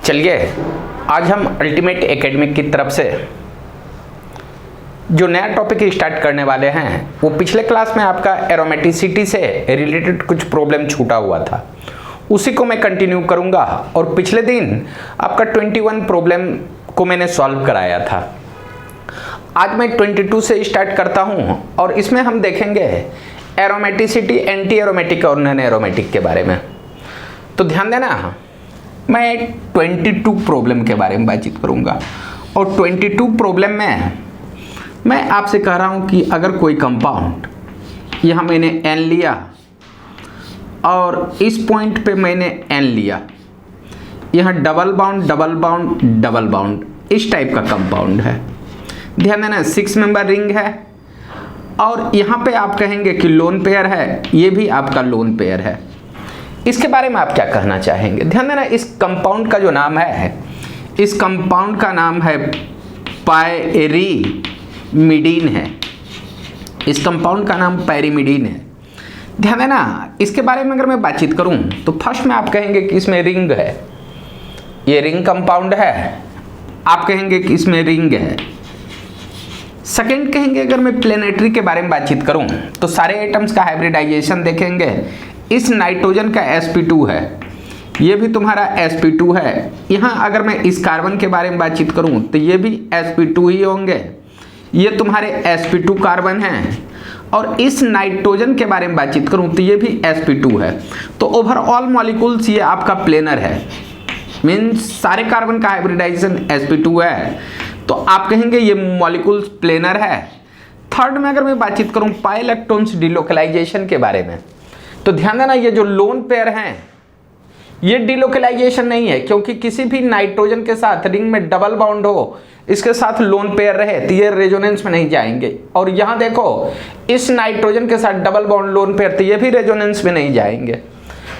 चलिए आज हम अल्टीमेट एकेडमिक की तरफ से जो नया टॉपिक स्टार्ट करने वाले हैं वो पिछले क्लास में आपका एरोमेटिसिटी से रिलेटेड कुछ प्रॉब्लम छूटा हुआ था, उसी को मैं कंटिन्यू करूंगा। और पिछले दिन आपका 21 प्रॉब्लम को मैंने सॉल्व कराया था। आज मैं 22 से स्टार्ट करता हूं और इसमें हम देखेंगे एरोमेटिसिटी, एंटी एरोमेटिक और नॉन एरोमेटिक के बारे में। तो ध्यान देना, मैं 22 प्रॉब्लम के बारे में बातचीत करूंगा और 22 प्रॉब्लम में मैं आपसे कह रहा हूं कि अगर कोई कंपाउंड, यहाँ मैंने N लिया और इस पॉइंट पे मैंने N लिया, यहाँ double bond double bond double bond, इस टाइप का कंपाउंड है। ध्यान देना 6 मेंबर रिंग है और यहाँ पे आप कहेंगे कि लोन पेयर है, ये भी आपका लोन पेयर है। इसके बारे में आप क्या कहना चाहेंगे? ध्यान देना, इस कंपाउंड का जो नाम है, इस कंपाउंड का नाम है पायरीमिडीन है। इस कंपाउंड का नाम पायरीमिडीन है। ध्यान देना, इसके बारे में अगर मैं बातचीत करूं तो फर्स्ट में आप कहेंगे कि इसमें रिंग है, ये रिंग कंपाउंड है, आप कहेंगे कि इसमें रिंग है। सेकंड कहेंगे अगर मैं प्लेनेटरी के बारे में बातचीत करूं तो सारे एटम्स का हाइब्रिडाइजेशन देखेंगे। इस नाइट्रोजन का sp2 है, ये भी तुम्हारा sp2 है। यहाँ अगर मैं इस कार्बन के बारे में बातचीत करूं तो ये भी sp2 ही होंगे, ये तुम्हारे sp2 कार्बन हैं। और इस नाइट्रोजन के बारे में बातचीत करूं तो ये भी sp2 है। तो ओवरऑल मॉलिक्यूल्स ये आपका प्लेनर है, मीन्स सारे कार्बन का हाइब्रिडाइजेशन sp2 है, तो आप कहेंगे ये मॉलिक्यूल्स प्लेनर है। थर्ड में अगर मैं बातचीत करूं पाई इलेक्ट्रॉन्स डिलोकलाइजेशन के बारे में, तो ध्यान देना ये जो लोन पेयर हैं ये डिलोकलाइजेशन नहीं है, क्योंकि किसी भी नाइट्रोजन के साथ रिंग में डबल बाउंड हो, इसके साथ लोन पेयर रहे तो ये रेजोनेंस में नहीं जाएंगे। और यहाँ देखो इस नाइट्रोजन के साथ डबल बाउंड लोन पेयर तो ये भी रेजोनेंस में नहीं जाएंगे।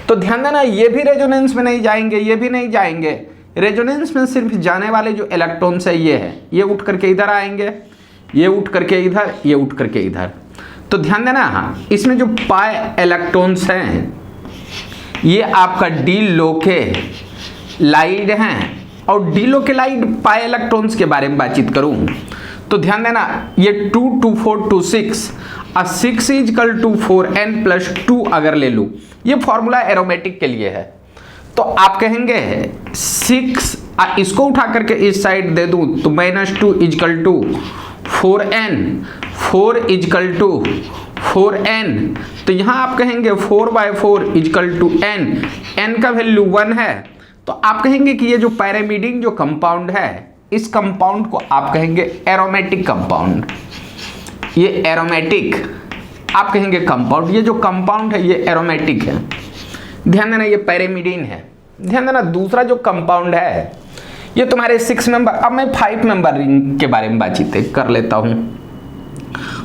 तो ध्यान देना, ये भी रेजोनेंस में नहीं जाएंगे, ये भी नहीं जाएंगे। रेजोनेंस में सिर्फ जाने वाले जो इलेक्ट्रॉन्स है ये है, ये उठ करके इधर आएंगे, ये उठ करके इधर, ये उठ करके इधर। तो ध्यान देना, हाँ इसमें जो पाई इलेक्ट्रॉन्स हैं ये आपका डिलोकेलाइड हैं। और डिलोकेलाइड पाई इलेक्ट्रॉन्स के बारे में बातचीत करूं तो ध्यान देना, ये 2 2 4 2 6 और 6 इजकल टू 4n + 2 अगर ले लूं, ये फॉर्मूला एरोमेटिक के लिए है। तो आप कहेंगे 6, इसको उठा करके इस साइड दे दूं तो -2 is equal to 4n, 4 is equal to 4n। तो यहाँ आप कहेंगे 4/4 इजकल टू n, n का वैल्यू 1 है। तो आप कहेंगे कि ये जो पायरीमिडीन जो कंपाउंड है, इस कंपाउंड को आप कहेंगे एरोमेटिक कंपाउंड। ये एरोमेटिक आप कहेंगे कंपाउंड, ये जो कंपाउंड है ये एरोमेटिक है। ध्यान देना ये पायरीमिडीन है। ध्यान देना दूसरा जो कंपाउंड है ये तुम्हारे 6 मेंबर, अब मैं 5 मेंबर रिंग के बारे में बातचीत कर लेता हूं।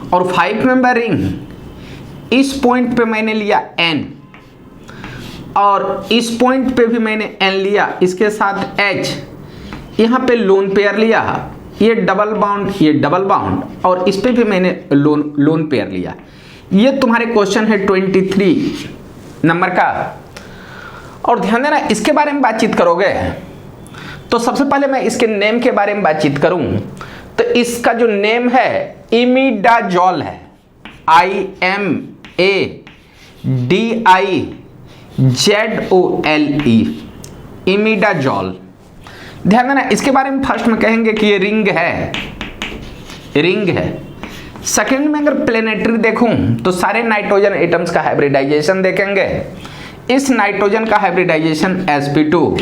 और 5 मेंबर रिंग, इस पॉइंट पे मैंने लिया N और इस पॉइंट पे भी मैंने N लिया, इसके साथ H, यहाँ पे लोन पेयर लिया, ये डबल बाउंड, ये डबल बाउंड, और इस पे भी मैंने लोन पेयर लिया। ये तुम्हारे क्वेश्चन है 23 नंबर का। और ध्यान देना, इसके बारे में बातचीत करोगे तो सबसे पहले मैं इसके नेम के बारे में बातचीत करूं तो इसका जो नेम है इमिडाजोल है, IMADIZOLE, इमिडाजोल। ध्यान देना, इसके बारे में फर्स्ट में कहेंगे कि ये रिंग है, रिंग है। सेकंड में अगर प्लेनेटरी देखूं तो सारे नाइट्रोजन एटम्स का हाइब्रिडाइजेशन देखेंगे। इस नाइट्रोजन का हाइब्रिडाइजेशन sp2,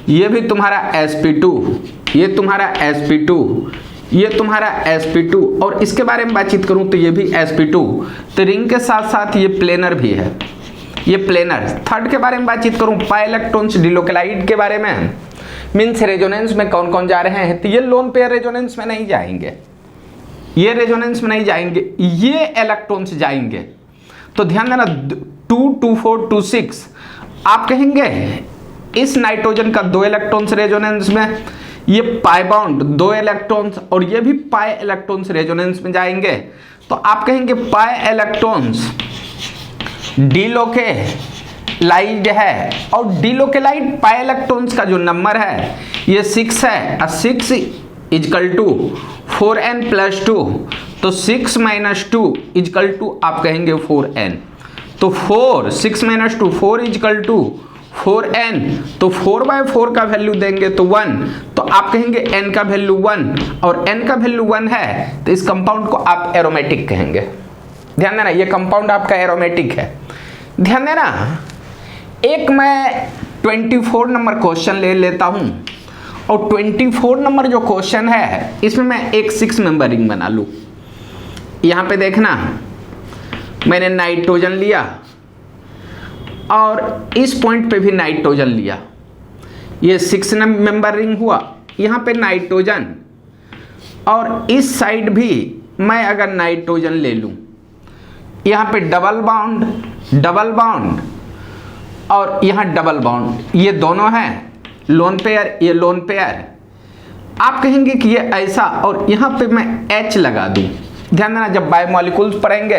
ये भी तुम्हारा sp2, ये तुम्हारा sp2, ये तुम्हारा sp2। और इसके बारे में बातचीत करूं तो ये भी sp2। तो रिंग के साथ साथ ये प्लेनर भी है, ये प्लेनर। थर्ड के बारे में बातचीत करूं पाई इलेक्ट्रॉन्स डिलोकेलाइड के बारे में, मीन्स रेजोनेंस में कौन कौन जा रहे हैं, तो ये लोन पेयर रेजोनेंस में नहीं जाएंगे, ये रेजोनेंस में नहीं जाएंगे, ये इलेक्ट्रॉन्स जाएंगे। तो ध्यान देना 2 2 4 2 6, आप कहेंगे इस नाइट्रोजन का 2 इलेक्ट्रॉन्स रेजोनेंस में, ये पाई बाउंड 2 इलेक्ट्रॉन्स, और ये भी पाई इलेक्ट्रॉन्स रेजोनेंस में जाएंगे। तो आप कहेंगे पाई इलेक्ट्रॉन्स डिलोके लाइज है और डिलोकेलाइड पाई इलेक्ट्रॉन्स का जो नंबर है ये 6 है। 6 इजकल टू 4n+2, तो 6 - 2 इजकल टू आप कहेंगे 4n। तो 6 - 2 4 इजकल टू 4n, तो 4/4 का वैल्यू देंगे तो 1, तो आप कहेंगे n का वैल्यू 1 और n का वैल्यू 1 है तो इस कंपाउंड को आप एरोमेटिक कहेंगे। ध्यान देना ये कंपाउंड आपका एरोमेटिक है। ध्यान देना एक मैं 24 नंबर क्वेश्चन ले लेता हूं और 24 नंबर जो क्वेश्चन है इसमें मैं एक 6 मेंबर रिंग बना लूं। यहां पे देखना मैंने नाइट्रोजन लिया और इस पॉइंट पे भी नाइट्रोजन लिया, ये 6 मेंबर रिंग हुआ। यहाँ पे नाइट्रोजन और इस साइड भी मैं अगर नाइट्रोजन ले लूँ, यहाँ पे डबल बॉन्ड और यहाँ डबल बॉन्ड, ये दोनों हैं लोन पेयर, ये लोन पेयर। आप कहेंगे कि ये ऐसा, और यहाँ पे मैं H लगा दूँ। ध्यान देना जब बायोमॉलिक्यूल्स पढ़ेंगे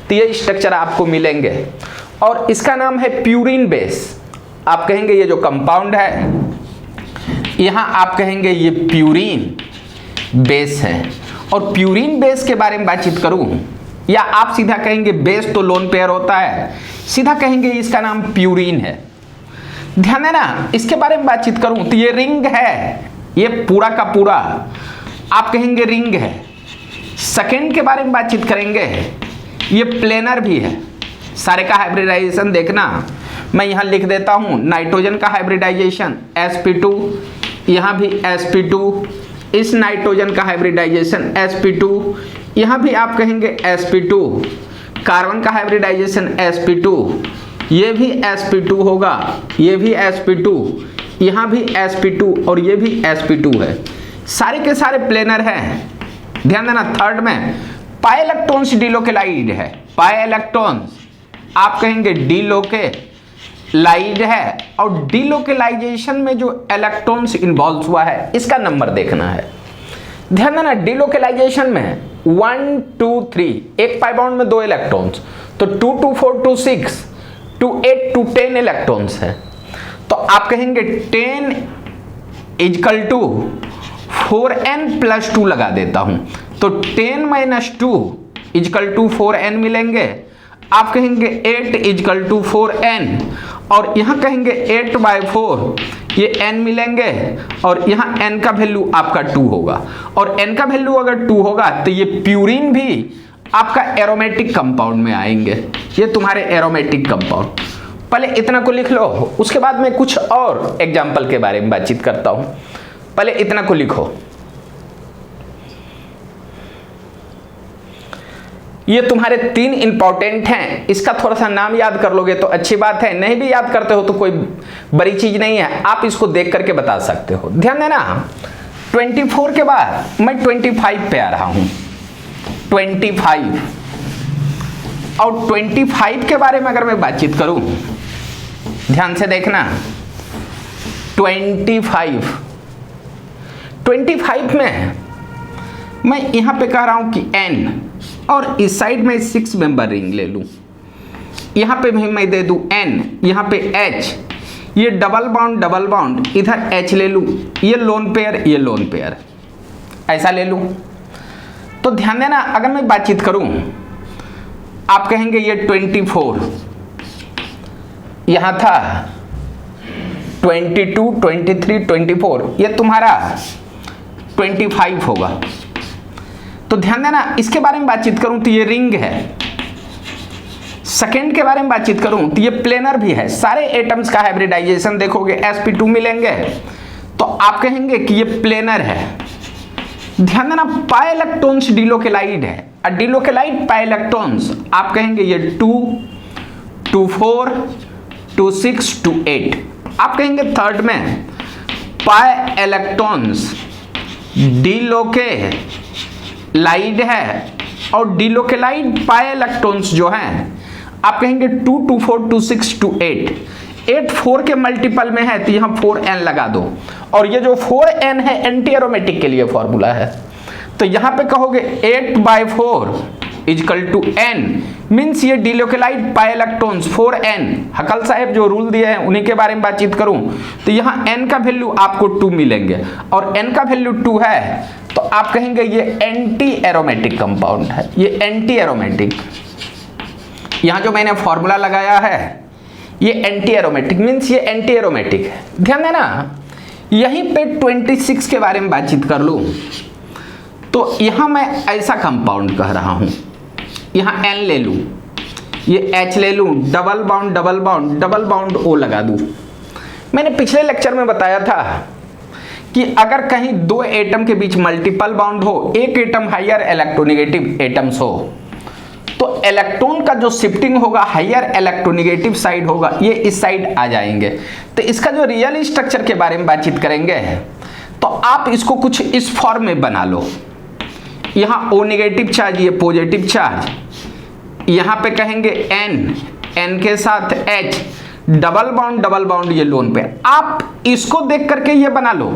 तो ये स्ट्रक्चर आपको मिलेंगे और इसका नाम है प्यूरिन बेस। आप कहेंगे ये जो कंपाउंड है यहाँ आप कहेंगे ये प्यूरिन बेस है। और प्यूरिन बेस के बारे में बातचीत करूँ या आप सीधा कहेंगे बेस तो लोन पेयर होता है, सीधा कहेंगे इसका नाम प्यूरिन है। ध्यान देना इसके बारे में बातचीत करूँ तो ये रिंग है, ये पूरा का पूरा आप कहेंगे रिंग है। सेकेंड के बारे में बातचीत करेंगे, ये प्लेनर भी है। सारे का हाइब्रिडाइजेशन देखना मैं यहाँ लिख देता हूँ। नाइट्रोजन का हाइब्रिडाइजेशन sp2, यहाँ भी sp2, इस नाइट्रोजन का हाइब्रिडाइजेशन sp2, यहाँ भी आप कहेंगे sp2, कार्बन का हाइब्रिडाइजेशन sp2, ये भी sp2 होगा, ये भी sp2, यहाँ भी sp2 और ये भी sp2 है। सारे के सारे प्लेनर हैं। ध्यान देना थर्ड में पाई इलेक्ट्रॉन्स डिलोकेलाइड है। पाई इलेक्ट्रॉन्स आप कहेंगे डिलोकेलाइड है और डिलोकेलाइजेशन में जो इलेक्ट्रॉन्स इन्वॉल्व हुआ है इसका नंबर देखना है। ध्यान देना डिलोकेलाइजेशन में 1 2 3 एक पाई बॉन्ड में 2 इलेक्ट्रॉन्स, तो 2 2 4 2 6 2 8 2 10 इलेक्ट्रॉन्स है। तो आप कहेंगे 10 इजकल टू 4n+2 लगा देता हूं, तो 10 - 2 इजकल टू 4n मिलेंगे। आप कहेंगे 8 इजकल टू 4n और यहाँ कहेंगे 8/4 ये n मिलेंगे और यहाँ n का वैल्यू आपका 2 होगा। और n का वैल्यू अगर 2 होगा तो ये प्यूरिन भी आपका एरोमेटिक कंपाउंड में आएंगे। ये तुम्हारे एरोमेटिक कंपाउंड, पहले इतना को लिख लो, उसके बाद मैं कुछ और एग्जाम्पल के बारे में बातचीत करता हूं। पहले इतना को लिखो, ये तुम्हारे 3 इंपॉर्टेंट हैं। इसका थोड़ा सा नाम याद कर लोगे तो अच्छी बात है, नहीं भी याद करते हो तो कोई बड़ी चीज नहीं है, आप इसको देख करके बता सकते हो। ध्यान देना 24 के बाद मैं 25 पे आ रहा हूं। 25 और 25 के बारे में अगर मैं बातचीत करूं, ध्यान से देखना 25 में मैं यहां पे कह रहा हूं कि n और इस साइड में 6 मेंबर रिंग ले लूं। यहां पे भी मैं दे दूं n, यहां पे h, ये डबल बॉन्ड इधर h ले लूं, ये लोन पेयर, ये लोन पेयर, ऐसा ले लूं। तो ध्यान देना अगर मैं बातचीत करूं आप कहेंगे ये 24 यहां था, 22 23 24 ये तुम्हारा 25 होगा। तो ध्यान देना इसके बारे में बातचीत करूं तो ये रिंग है। सेकेंड के बारे में बातचीत करूं तो ये प्लेनर भी है। सारे एटम्स का हाइब्रिडाइजेशन देखोगे sp2 मिलेंगे, तो आप कहेंगे कि ये प्लेनर है। ध्यान देना पाई इलेक्ट्रॉन्स डिलोकेलाइड है, और डिलोकेलाइड पाई इलेक्ट्रॉन्स आप कहेंगे ये 2 2 4 2 6 2 8। आप कहेंगे थर्ड में पाई इलेक्ट्रॉन्स डिलोकेलाइड है, और डिलोकेलाइड पाई इलेक्ट्रॉन्स जो हैं आप कहेंगे 2 2 4 2 6 2 8। 8 4 के मल्टीपल में है तो यहाँ 4n लगा दो, और ये जो 4n है एंटी एरोमेटिक के लिए फॉर्मूला है। तो यहाँ पे कहोगे 8/4 इजकल टू n, मीन्स ये डिलोकेलाइड पाई इलेक्ट्रॉन्स 4n, हकल साहब जो रूल दिए हैं उन्हीं के बारे में बातचीत करूं तो यहाँ n का वैल्यू आपको 2 मिलेंगे और n का वैल्यू 2 है तो आप कहेंगे ये एंटी एरोमेटिक कंपाउंड है, ये एंटी एरोमेटिक। यहाँ जो मैंने फॉर्मूला लगाया है ये एंटी एरोमेटिक मीन्स ये एंटी एरोमेटिक है। ध्यान देना, यहीं पे 26 के बारे में बातचीत कर लूँ तो यहाँ मैं ऐसा कंपाउंड कह रहा हूँ, यहाँ N ले लूँ, ये H ले लूँ, डबल बाउंड O लगा दूँ। मैंने पिछले लेक्चर में बताया था कि अगर कहीं दो एटम के बीच मल्टीपल बाउंड हो, एक एटम हायर इलेक्ट्रोनेगेटिव एटम्स हो तो इलेक्ट्रॉन का जो शिफ्टिंग होगा हायर इलेक्ट्रोनेगेटिव साइड होगा, ये इस साइड आ जाएंगे। तो इसका जो रियल स्ट्रक्चर के बारे में बातचीत करेंगे तो आप इसको कुछ इस फॉर्म में बना लो। यहाँ O नेगेटिव चार्ज, ये पॉजिटिव चार्ज, यहाँ पे कहेंगे N के साथ H, डबल बाउंड ये लोन पे। आप इसको देख करके ये बना लो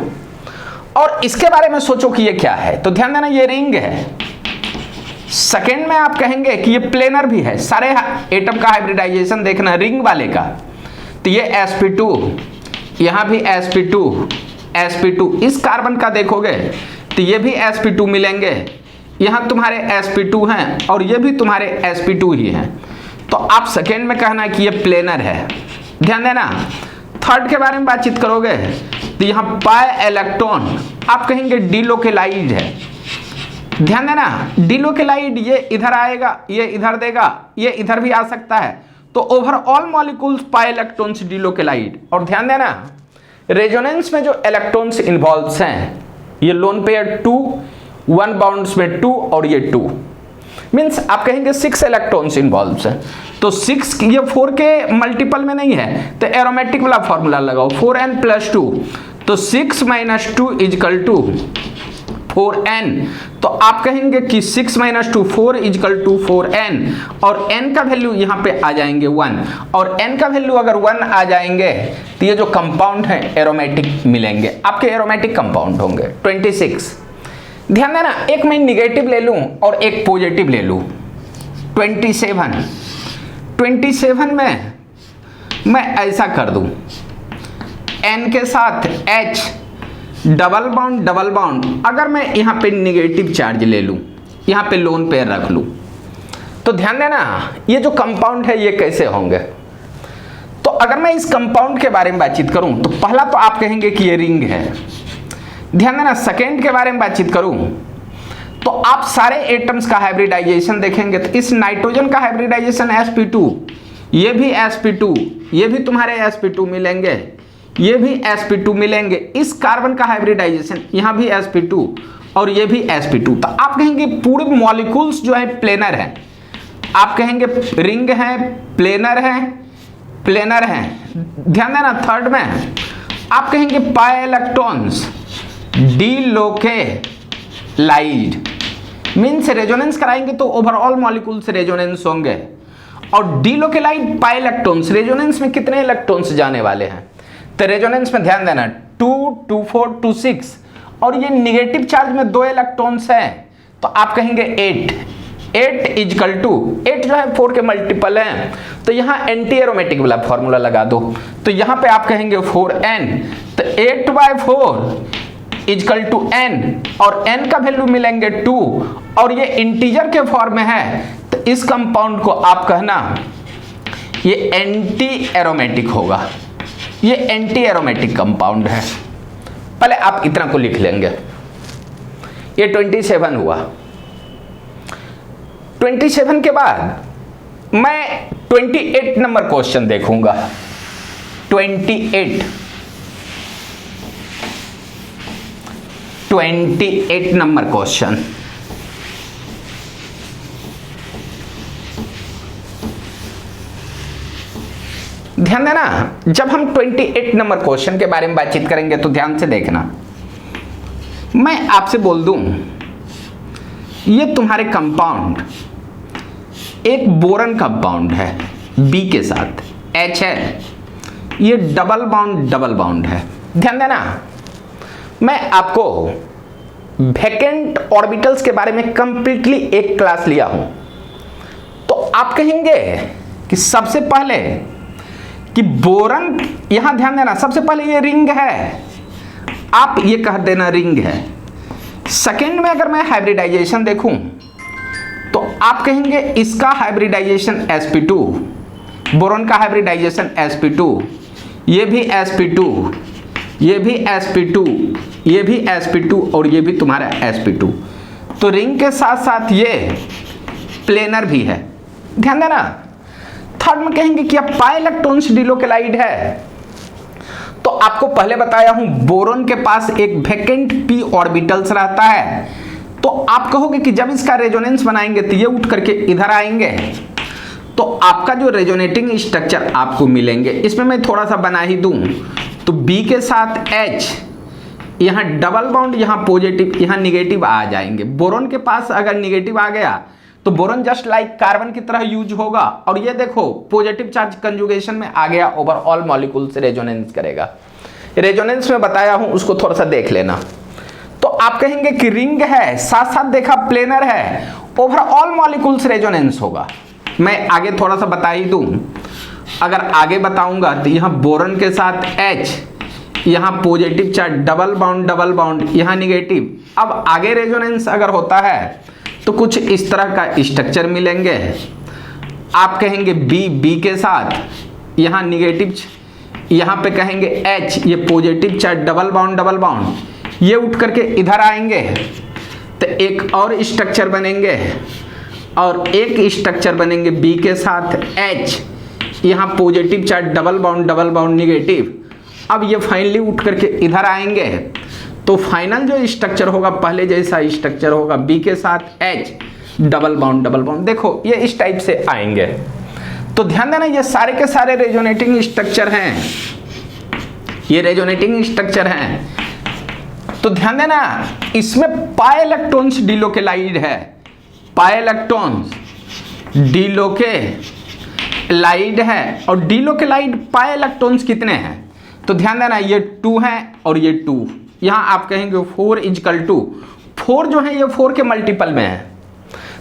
और इसके बारे में सोचो कि ये क्या है। तो ध्यान देना, ये रिंग है। सेकेंड में आप कहेंगे कि ये प्लेनर भी है, सारे एटम का हाइब्रिडाइजेशन देखना रिंग वाले का। तो ये sp2, यहाँ भी sp2, इस कार्बन का देखोगे तो ये भी sp2 मिलेंगे, यहाँ तुम्हारे sp2 हैं और ये भी तुम्हारे sp2 ही हैं। तो आप सेकेंड में कहना कि ये प्लेनर है। ध्यान देना, थर्ड के बारे में बातचीत करोगे तो यहाँ पाई इलेक्ट्रॉन आप कहेंगे डिलोकेलाइड है। ध्यान देना, डिलोकेलाइड ये इधर आएगा, ये इधर देगा, ये इधर भी आ सकता है। तो ओवरऑल मॉलिक्यूल्स पाई इलेक्ट्रॉन्स डिलोकेलाइड। और ध्यान देना, रेजोनेंस में जो इलेक्ट्रॉन्स इन्वॉल्व हैं ये लोन पेयर 2, 1 बाउंड्स में 2 और ये 2, मीन्स आप कहेंगे 6 इलेक्ट्रॉन्स इन्वॉल्व हैं। तो 6 ये 4 के मल्टीपल में नहीं है तो एरोमेटिक वाला फॉर्मूला लगाओ, 4n + 2, तो 6 - 2 = 4n। तो आप कहेंगे कि 6 - 2 4 = 4n और n का वैल्यू यहाँ पे आ जाएंगे 1 और n का वैल्यू अगर 1 आ जाएंगे तो ये जो कंपाउंड है एरोमेटिक मिलेंगे, आपके एरोमेटिक कंपाउंड होंगे। 26 ध्यान देना, एक मैं निगेटिव ले लूँ और एक पॉजिटिव ले लूँ। 27 में मैं ऐसा कर दूँ, n के साथ H, डबल बाउंड, अगर मैं यहाँ पे निगेटिव चार्ज ले लूँ, यहाँ पे लोन पेयर रख लूँ तो ध्यान देना ये जो कंपाउंड है ये कैसे होंगे। तो अगर मैं इस कंपाउंड के बारे में बातचीत करूँ तो पहला तो आप कहेंगे कि ये रिंग है। ध्यान देना, सेकेंड के बारे में बातचीट करूँ तो आप सारे एटम्स का हाइब्रिडाइजेशन देखेंगे तो इस नाइट्रोजन का हाइब्रिडाइजेशन sp2, ये भी sp2, ये भी तुम्हारे sp2 मिलेंगे, ये भी sp2 मिलेंगे। इस कार्बन का हाइब्रिडाइजेशन यहाँ भी sp2 और ये भी sp2। तो आप कहेंगे पूरे मॉलिक्यूल्स जो है प्लेनर है, आप कहेंगे रिंग है, प्लेनर है। ध्यान देना, थर्ड में आप कहेंगे पाई इलेक्ट्रॉन्स डिलोकेलाइड, मीन्स रेजोनेंस कराएंगे तो ओवरऑल मॉलिक्यूल्स रेजोनेंस होंगे। और डिलोकेलाइड पाई इलेक्ट्रॉन्स, रेजोनेंस में कितने इलेक्ट्रॉन्स जाने वाले हैं तो रेजोनेंस में ध्यान देना 2, 2, 4, 2, 6 और ये निगेटिव चार्ज में 2 इलेक्ट्रॉन्स हैं तो आप कहेंगे 8 = 8 जो है 4 के मल्टीपल हैं तो यहाँ एंटी एरोमेटिक वाला फॉर्मूला लगा दो। तो यहाँ पे आप कहेंगे 4n, तो 8/4 = n और n का वैल्यू मिलेंगे 2 और ये इंटीजर के फॉर्म में है तो इस कंपाउंड को आप कहना ये एंटी एरोमेटिक होगा, ये एंटी एरोमेटिक कंपाउंड है। पहले आप इतना को लिख लेंगे, ये 27 हुआ। 27 के बाद मैं 28 नंबर क्वेश्चन देखूंगा। 28 नंबर क्वेश्चन, ध्यान देना, जब हम 28 नंबर क्वेश्चन के बारे में बातचीत करेंगे तो ध्यान से देखना। मैं आपसे बोल दूं ये तुम्हारे कंपाउंड एक बोरन कंपाउंड है B के साथ, H है, ये डबल बाउंड है। ध्यान देना, मैं आपको वैकेंट ऑर्बिटल्स के बारे में कंप्लीटली एक क्लास लिया हूं, आप कहेंगे कि सबसे पहले कि बोरन, यहां ध्यान देना, सबसे पहले ये रिंग है, आप ये कह देना रिंग है। सेकेंड में अगर मैं हाइब्रिडाइजेशन देखूं तो आप कहेंगे इसका हाइब्रिडाइजेशन sp2, बोरॉन का हाइब्रिडाइजेशन sp2, ये भी sp2, ये भी sp2, ये भी sp2 और ये भी तुम्हारा sp2। तो रिंग के साथ साथ ये प्लेनर भी है, ध्यान देना। थर्ड में कहेंगे कि अब पाई इलेक्ट्रॉन्स डिलोकेलाइड है, तो आपको पहले बताया हूं बोरॉन के पास एक वैकेंट p ऑर्बिटल्स रहता है, तो आप कहोगे कि जब इसका रेजोनेंस बनाएंगे तो ये उठ करके इधर आएंगे, तो आपका जो रेजोनेटिंग स्ट्रक्चर आपको मिलेंगे। इसमें मैं थोड़ा सा बना ही दूं तो B के साथ H, यहाँ डबल बॉन्ड, यहाँ पॉजिटिव, यहाँ निगेटिव आ जाएंगे। बोरॉन के पास अगर निगेटिव आ गया तो बोरॉन जस्ट लाइक कार्बन की तरह यूज होगा, और ये देखो पॉजिटिव चार्ज कंजुगेशन में आ गया, ओवरऑल मॉलिक्यूल से रेजोनेंस करेगा। रेजोनेंस में बताया हूं, उसको थोड़ा सा देख लेना। तो आप कहेंगे कि रिंग है, साथ साथ देखा प्लेनर है, ओवरऑल मॉलिक्यूल से रेजोनेंस होगा। मैं आगे थोड़ा सा बता ही दूं, अगर आगे बताऊंगा तो यहाँ बोरॉन के साथ H, यहाँ पॉजिटिव चार्ज, डबल बॉन्ड, यहाँ निगेटिव। अब आगे रेजोनेंस अगर होता है तो कुछ इस तरह का स्ट्रक्चर मिलेंगे। आप कहेंगे B के साथ, यहाँ निगेटिव, यहाँ पे कहेंगे H, ये पॉजिटिव चार्ज, डबल बॉन्ड, ये उठ करके इधर आएंगे तो एक और स्ट्रक्चर बनेंगे, और एक स्ट्रक्चर बनेंगे B के साथ H, यहाँ positive charge, double bond, negative. अब ये फाइनली उठ करके इधर आएंगे, तो फाइनल जो स्ट्रक्चर होगा पहले जैसा स्ट्रक्चर होगा, B के साथ H, डबल बॉन्ड। देखो ये इस टाइप से आएंगे। तो ध्यान देना, ये सारे के सारे रेजोनेटिंग स्ट्रक्चर हैं, ये रेजोनेटिंग स्ट्रक्चर हैं। तो ध्यान देना, इसमें पाई इलेक्ट्रॉन्स डिलोकेलाइड है, पाई इलेक्ट्रॉन्स डिलोकेलाइड है, और डिलोकेलाइड पाई इलेक्ट्रॉन्स कितने हैं? तो ध्यान देना, ये 2 हैं और ये 2। यहाँ आप कहेंगे 4 इजकल टू 4, जो है ये 4 के मल्टीपल में है।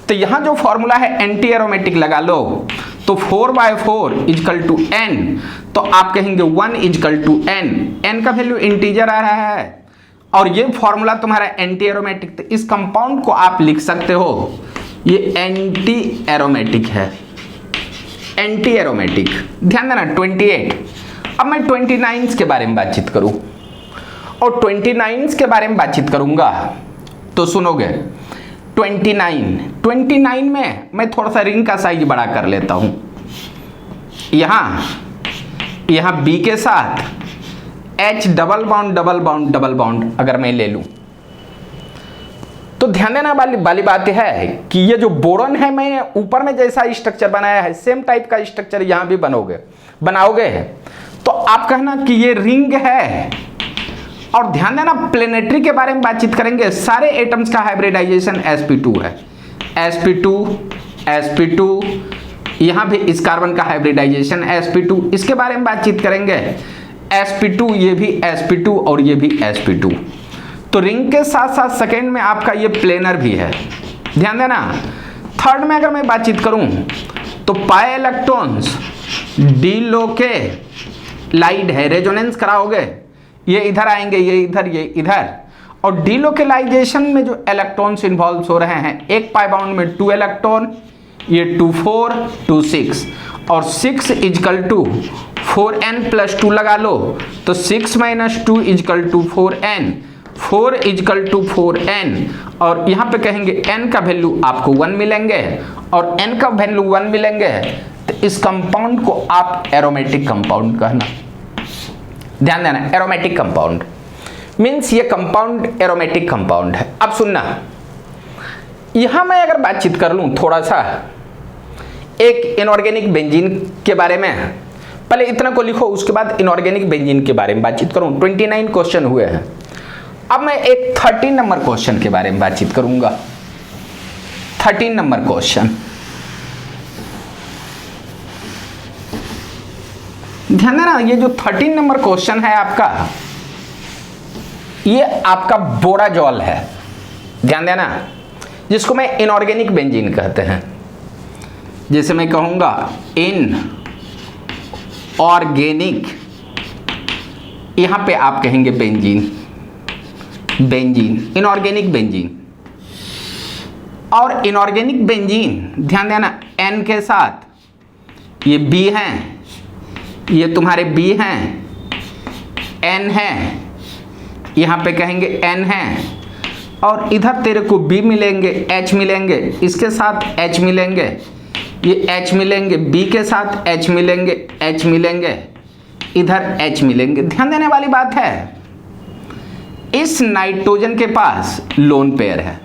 तो यहाँ जो फॉर्मूला है एंटी एरोमेटिक लगा लो, तो 4/4 इजकल टू n, तो आप कहेंगे 1 इजकल टू n का वैल्यू इंटीजर आ रहा है, और ये फॉर्मूला तुम्हारा एंटी एरोमेटिक। तो इस कंपाउंड को आप लिख सकते हो, ये एंटी एरोमेटिक है, एंटी एरोमेटिक। ध्यान देना 28। अब मैं 29 के बारे में बातचीत करूं, और 29 के बारे में बातचीत करूंगा तो सुनोगे। 29 में मैं थोड़ा सा रिंग का साइज बड़ा कर लेता हूं। यहाँ B के साथ H, डबल बॉन्ड अगर मैं ले लूं, तो ध्यान देना वाली बात है कि ये जो बोरॉन है, मैं ऊपर में जैसा स्ट्रक्चर बनाया है सेम टाइप का स्ट्रक्चर यहां भी बनाओगे, तो आप कहना कि ये रिंग है। और ध्यान देना, प्लेनेटरी के बारे में बातचीत करेंगे। सारे एटम्स का हाइब्रिडाइजेशन sp2 है, sp2, यहाँ भी इस कार्बन का हाइब्रिडाइजेशन sp2, इसके बारे में बातचीत करेंगे। sp2, ये भी sp2 और ये भी sp2। तो रिंग के साथ साथ सेकेंड में आपका ये प्लेनर भी है, ध्यान देना। थर्ड में अगर मैं बातचीत करूं तो पाई इलेक्ट्रॉन्स डिलोकेलाइड है, रेजोनेंस कराओगे, ये इधर आएंगे, ये इधर, और डिलोकेलाइजेशन में जो इलेक्ट्रॉन्स इन्वॉल्व हो रहे हैं, एक पाई बाउंड में 2 इलेक्ट्रॉन, ये 2 4 2 6, और 6 इजकल टू 4n प्लस 2 लगा लो, तो 6 - 2 is equal to 4n, 4 is equal to 4n, और यहाँ पे कहेंगे n का वैल्यू आपको 1 मिलेंगे, और n का वैल्यू 1 मिलेंगे, तो इस कंपाउंड को आप एरोमेटिक कंपाउंड कहना। ध्यान देना, एरोमेटिक कंपाउंड मीन्स ये कंपाउंड एरोमेटिक कंपाउंड है। अब सुनना, यहां मैं अगर बातचीत कर लूं थोड़ा सा एक इनऑर्गेनिक बेंजीन के बारे में, पहले इतना को लिखो, उसके बाद इनऑर्गेनिक बेंजीन के बारे में बातचीत करूं। 29 क्वेश्चन हुए हैं, अब मैं एक 13 नंबर क्वेश्चन के बारे में बातचीत करूंगा। 13 नंबर क्वेश्चन, ध्यान देना, ये जो 13 नंबर क्वेश्चन है आपका, ये आपका बोराजॉल है, ध्यान देना, जिसको मैं इनऑर्गेनिक बेंजीन कहते हैं। जैसे मैं कहूँगा इन ऑर्गेनिक, यहाँ पे आप कहेंगे बेंजीन, बेंजीन, इनऑर्गेनिक बेंजीन। और इनऑर्गेनिक बेंजीन ध्यान देना N के साथ, ये B हैं, ये तुम्हारे B हैं, N है, यहाँ पे कहेंगे N है, और इधर तेरे को B मिलेंगे, H मिलेंगे, इसके साथ H मिलेंगे, ये H मिलेंगे, B के साथ H मिलेंगे, H मिलेंगे, इधर H मिलेंगे। ध्यान देने वाली बात है, इस नाइट्रोजन के पास लोन पेयर है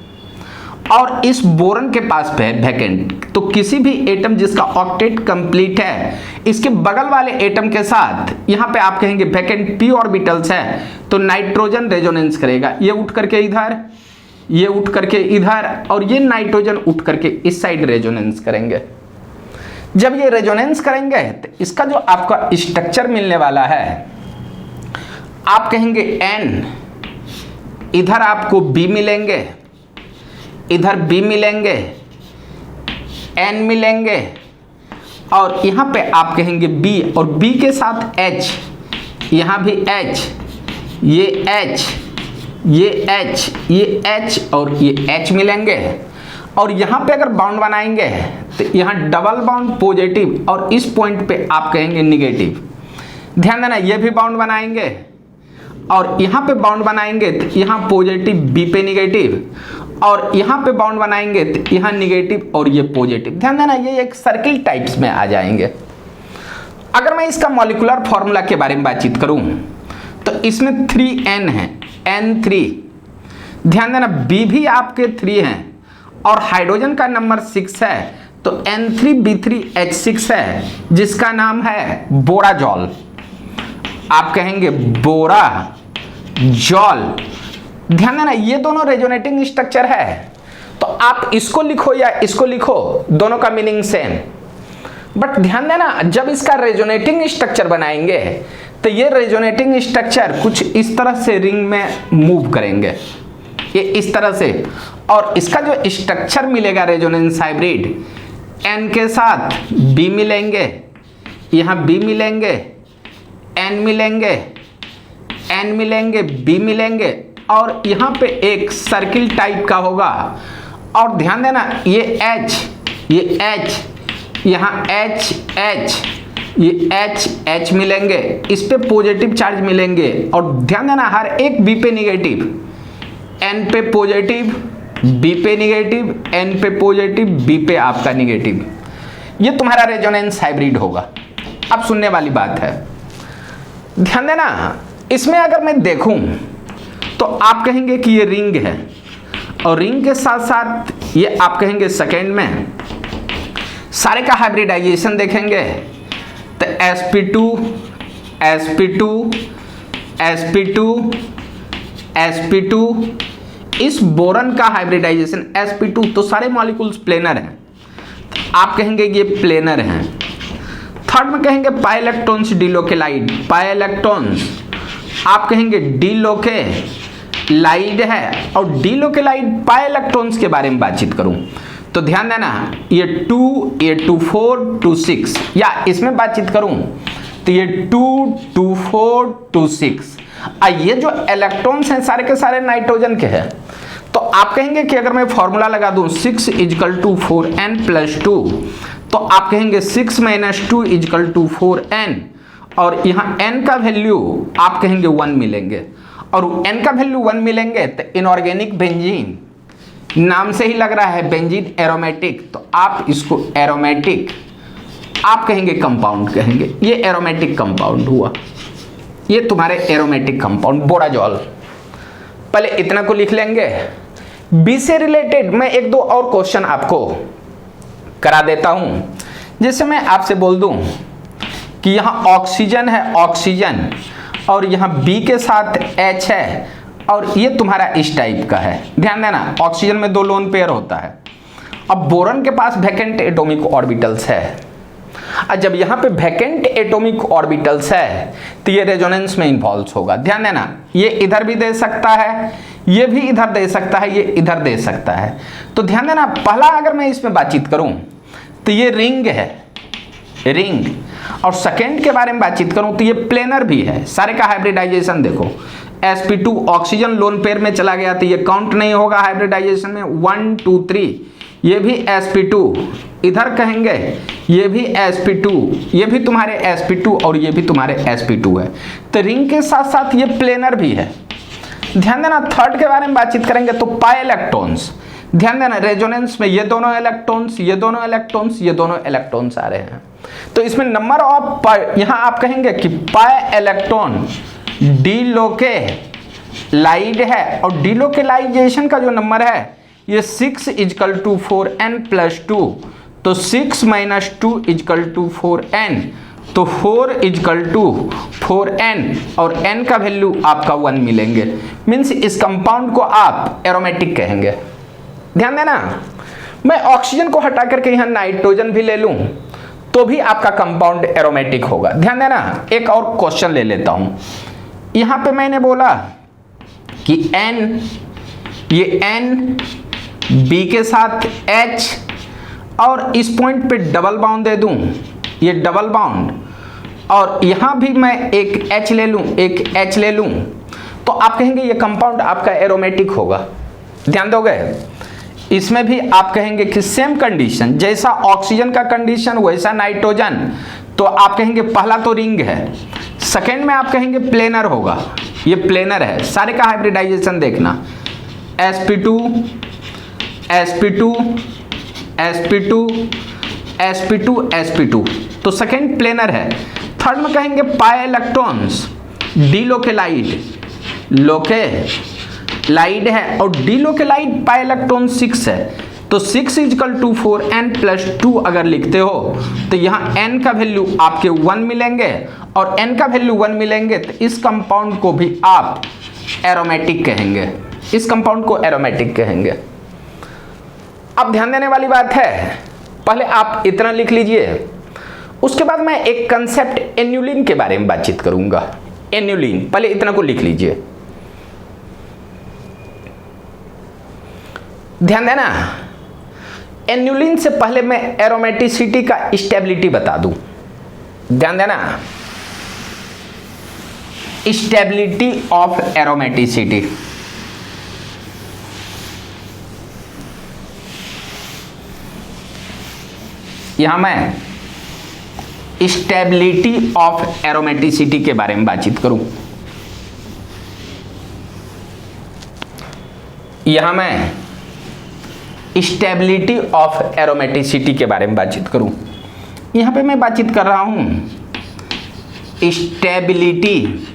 और इस बोरन के पास है वैकेंट। तो किसी भी एटम जिसका ऑक्टेट कंप्लीट है, इसके बगल वाले एटम के साथ यहाँ पे आप कहेंगे वैकेंट p ऑर्बिटल्स है, तो नाइट्रोजन रेजोनेंस करेगा। ये उठ करके इधर, ये उठ करके इधर, और ये नाइट्रोजन उठ करके इस साइड रेजोनेंस करेंगे। जब ये रेजोनेंस करेंगे तो इसका जो आपका स्ट्रक्चर मिलने वाला है, आप कहेंगे N, इधर आपको B मिलेंगे, इधर B मिलेंगे, N मिलेंगे, और यहाँ पे आप कहेंगे B, और B के साथ H, यहाँ भी H, ये H, ये H, ये H और ये H मिलेंगे। और यहाँ पे अगर बाउंड बनाएंगे तो यहाँ डबल बाउंड पॉजिटिव, और इस पॉइंट पे आप कहेंगे निगेटिव। ध्यान देना, ये भी बाउंड बनाएंगे और यहाँ पे बाउंड बनाएंगे तो यहाँ पॉजिटिव B पे निगेटिव, और यहाँ पे बाउंड बनाएंगे तो यहाँ निगेटिव और ये पॉजिटिव। ध्यान देना, ये एक सर्किल टाइप्स में आ जाएंगे। अगर मैं इसका मॉलिक्यूलर फॉर्मूला के बारे में बातचीत करूं तो इसमें 3N है, N3। ध्यान देना, B भी आपके 3 हैं और हाइड्रोजन का नंबर 6 है, तो N3B3H6 है, जिसका नाम है बोराजॉल। आप कहेंगे बोरा जॉल। ध्यान देना, ये दोनों रेजोनेटिंग स्ट्रक्चर है, तो आप इसको लिखो या इसको लिखो, दोनों का मीनिंग सेम। बट ध्यान देना, जब इसका रेजोनेटिंग स्ट्रक्चर बनाएंगे तो ये रेजोनेटिंग स्ट्रक्चर कुछ इस तरह से रिंग में मूव करेंगे, ये इस तरह से। और इसका जो स्ट्रक्चर मिलेगा रेजोनेंस हाइब्रिड, N के साथ B मिलेंगे, यहाँ B मिलेंगे, N मिलेंगे, N मिलेंगे, B मिलेंगे, और यहाँ पे एक सर्किल टाइप का होगा। और ध्यान देना, ये H, ये H, यहाँ H, H, ये H, H मिलेंगे, इस पे पॉजिटिव चार्ज मिलेंगे। और ध्यान देना, हर एक B पे निगेटिव, N पे पॉजिटिव, B पे निगेटिव, N पे पॉजिटिव, B पे आपका निगेटिव। ये तुम्हारा रेजोनेंस हाइब्रिड होगा। अब सुनने वाली बात है, ध्यान देना, इसमें अगर मैं देखूं तो आप कहेंगे कि ये रिंग है, और रिंग के साथ साथ ये आप कहेंगे सेकेंड में सारे का हाइब्रिडाइजेशन देखेंगे तो sp2 sp2 sp2 sp2, इस बोरन का हाइब्रिडाइजेशन sp2, तो सारे मॉलिक्यूल्स प्लेनर हैं, आप कहेंगे ये प्लेनर हैं। थर्ड में कहेंगे पाई इलेक्ट्रॉन्स डिलोकेलाइड, पाई इलेक्ट्रॉन्स आप कहेंगे डिलोकेलाइड है, और डिलोकेलाइड पाई इलेक्ट्रॉन्स के बारे में बातचीत करूं तो ध्यान देना, ये 2, ये 2, 4, 2, 6, या इसमें बातचीत करूं तो ये 2, 2, 4, 2, 6। ये जो इलेक्ट्रॉन्स हैं सारे के सारे नाइट्रोजन के हैं, तो आप कहेंगे कि अगर मैं फॉर्मूला लगा दूं 6 = 4n + 2, तो आप कहेंगे 6 - 2 = 4n, और यहाँ n का वैल्यू आप कहेंगे 1 मिलेंगे, और n का वैल्यू 1 मिलेंगे तो इनऑर्गेनिक बेंजीन, नाम से ही लग रहा है बेंजीन एरोमेटिक, तो आप इसको एरोमेटिक आप कहेंगे कंपाउंड कहेंगे, ये एरोमेटिक कंपाउंड हुआ, ये तुम्हारे एरोमेटिक कंपाउंड बोराजॉल। पहले इतना को लिख लेंगे। बी से रिलेटेड मैं एक दो और क्वेश्चन आपको करा देता हूं, जैसे मैं आपसे बोल दूं कि यहाँ ऑक्सीजन है, ऑक्सीजन, और यहाँ B के साथ H है, और ये तुम्हारा इस टाइप का है। ध्यान देना, ऑक्सीजन में 2 लोन पेयर होता है। अब बोरन के पास वैकेंट एटॉमिक ऑर्बिटल्स है, और जब यहाँ पे वैकेंट एटॉमिक ऑर्बिटल्स है तो ये रेजोनेंस में इन्वॉल्व होगा। ध्यान देना, ये इधर भी दे सकता है, ये भी इधर दे सकता है, ये इधर दे सकता है। तो ध्यान देना, पहला अगर मैं इसमें बातचीत करूं तो तो ये रिंग है, रिंग। और सेकेंड के बारे में बातचीत करूं तो ये प्लेनर भी है। सारे का हाइब्रिडाइजेशन देखो, sp2 ऑक्सीजन लोन पेयर में चला गया तो ये काउंट नहीं होगा हाइब्रिडाइजेशन में। 1 2 3 ये भी sp2, इधर कहेंगे ये भी sp2, ये भी तुम्हारे sp2 और ये भी तुम्हारे sp2 है। तो रिंग के साथ साथ ये प्लेनर भी है। ध्यान देना, थर्ड के बारे में बातचीत करेंगे तो पाई इलेक्ट्रॉन्स। ध्यान देना, रेजोनेंस में ये दोनों इलेक्ट्रॉन्स, ये दोनों इलेक्ट्रॉन्स, ये दोनों इलेक्ट्रॉन्स आ रहे हैं। तो इसमें नंबर ऑफ, यहां आप कहेंगे कि पाई इलेक्ट्रॉन डीलोकेलाइड है, और डीलोकेलाइजेशन का जो नंबर है ये 6 = 4n+2, तो 6 - 2 = 4n, तो 4 = 4n और n का वैल्यू आपका 1 मिलेंगे। मीन्स इस कंपाउंड को आप एरोमेटिक कहेंगे। ध्यान देना, मैं ऑक्सीजन को हटा करके यहाँ नाइट्रोजन भी ले लूं तो भी आपका कंपाउंड एरोमेटिक होगा। ध्यान देना, एक और क्वेश्चन ले लेता हूं। यहाँ पे मैंने बोला कि n, ये n B के साथ H, और इस पॉइंट पे डबल बाउंड दे दूं, ये डबल बाउंड, और यहाँ भी मैं एक H ले लूं, एक H ले लूं, तो आप कहेंगे ये कंपाउंड आपका एरोमेटिक होगा। ध्यान दोगे, इसमें भी आप कहेंगे कि सेम कंडीशन, जैसा ऑक्सीजन का कंडीशन वैसा नाइट्रोजन, तो आप कहेंगे पहला तो रिंग है, सेकेंड में आप कहेंगे प्लेनर होगा, ये प्लेनर है। सारे का हाइब्रिडाइजेशन देखना, sp2 sp2 sp2 sp2 sp2, तो सेकेंड प्लेनर है। थर्ड में कहेंगे पाई इलेक्ट्रॉन्स डीलोकेलाइड, लोकेलाइड है, और डीलोकेलाइड पाई इलेक्ट्रॉन 6 है, तो 6 = 4n+2 अगर लिखते हो तो यहाँ n का वैल्यू आपके 1 मिलेंगे, और n का वैल्यू 1 मिलेंगे, तो इस कंपाउंड को भी आप एरोमेटिक कहेंगे, इस कंपाउंड को एरोमेटिक कहेंगे। अब ध्यान देने वाली बात है, पहले आप इतना लिख लीजिए, उसके बाद मैं एक कंसेप्ट एन्युलिन के बारे में बातचीत करूंगा। एन्युलिन, पहले इतना को लिख लीजिए। ध्यान देना, एन्युलिन से पहले मैं एरोमेटिसिटी का स्टेबिलिटी बता दूं। ध्यान देना, स्टेबिलिटी ऑफ एरोमेटिसिटी, यहां मैं स्टेबिलिटी ऑफ एरोमेटिसिटी के बारे में बातचीत करूं। यहां मैं स्टेबिलिटी ऑफ एरोमेटिसिटी के बारे में बातचीत करूं। यहां पे मैं बातचीत कर रहा हूं स्टेबिलिटी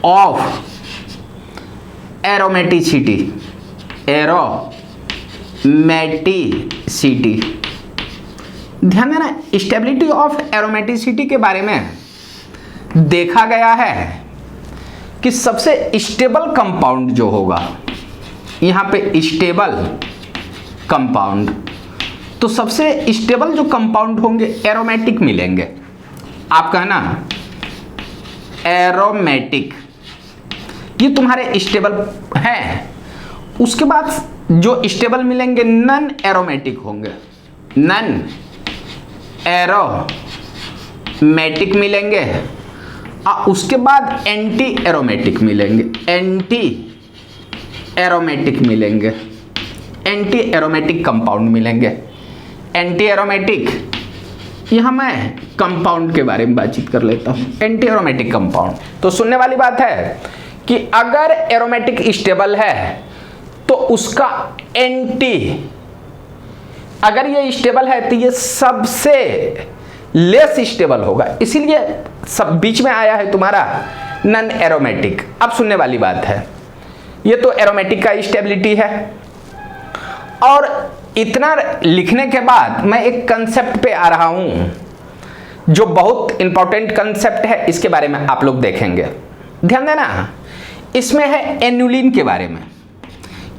ऑफ एरोमेटिसिटी, एरोमेटिसिटी। ध्यान देना, स्टेबिलिटी ऑफ एरोमेटिसिटी के बारे में देखा गया है कि सबसे स्टेबल कंपाउंड जो होगा, यहाँ पे स्टेबल कंपाउंड, तो सबसे स्टेबल जो कंपाउंड होंगे एरोमेटिक मिलेंगे। आप कहना एरोमेटिक, ये तुम्हारे स्टेबल हैं। उसके बाद जो स्टेबल मिलेंगे नन एरोमेटिक होंगे, नन एरोमेटिक मिलेंगे, उसके बाद एंटी एरोमेटिक मिलेंगे, एंटी एरोमेटिक मिलेंगे, एंटी एरोमेटिक कंपाउंड मिलेंगे। एंटी एरोमेटिक, यहां मैं कंपाउंड के बारे में बातचीत कर लेता हूं। एंटी एरोमेटिक कंपाउंड, तो सुनने वाली बात है कि अगर एरोमेटिक स्टेबल है तो उसका एंटी, अगर ये स्टेबल है तो ये सबसे लेस स्टेबल होगा, इसीलिए सब बीच में आया है तुम्हारा नन एरोमेटिक। अब सुनने वाली बात है, ये तो एरोमेटिक का स्टेबिलिटी है, और इतना लिखने के बाद मैं एक कंसेप्ट पे आ रहा हूं जो बहुत इंपॉर्टेंट कंसेप्ट है, इसके बारे में आप लोग देखेंगे। ध्यान देना, इसमें है एन्युलिन के बारे में,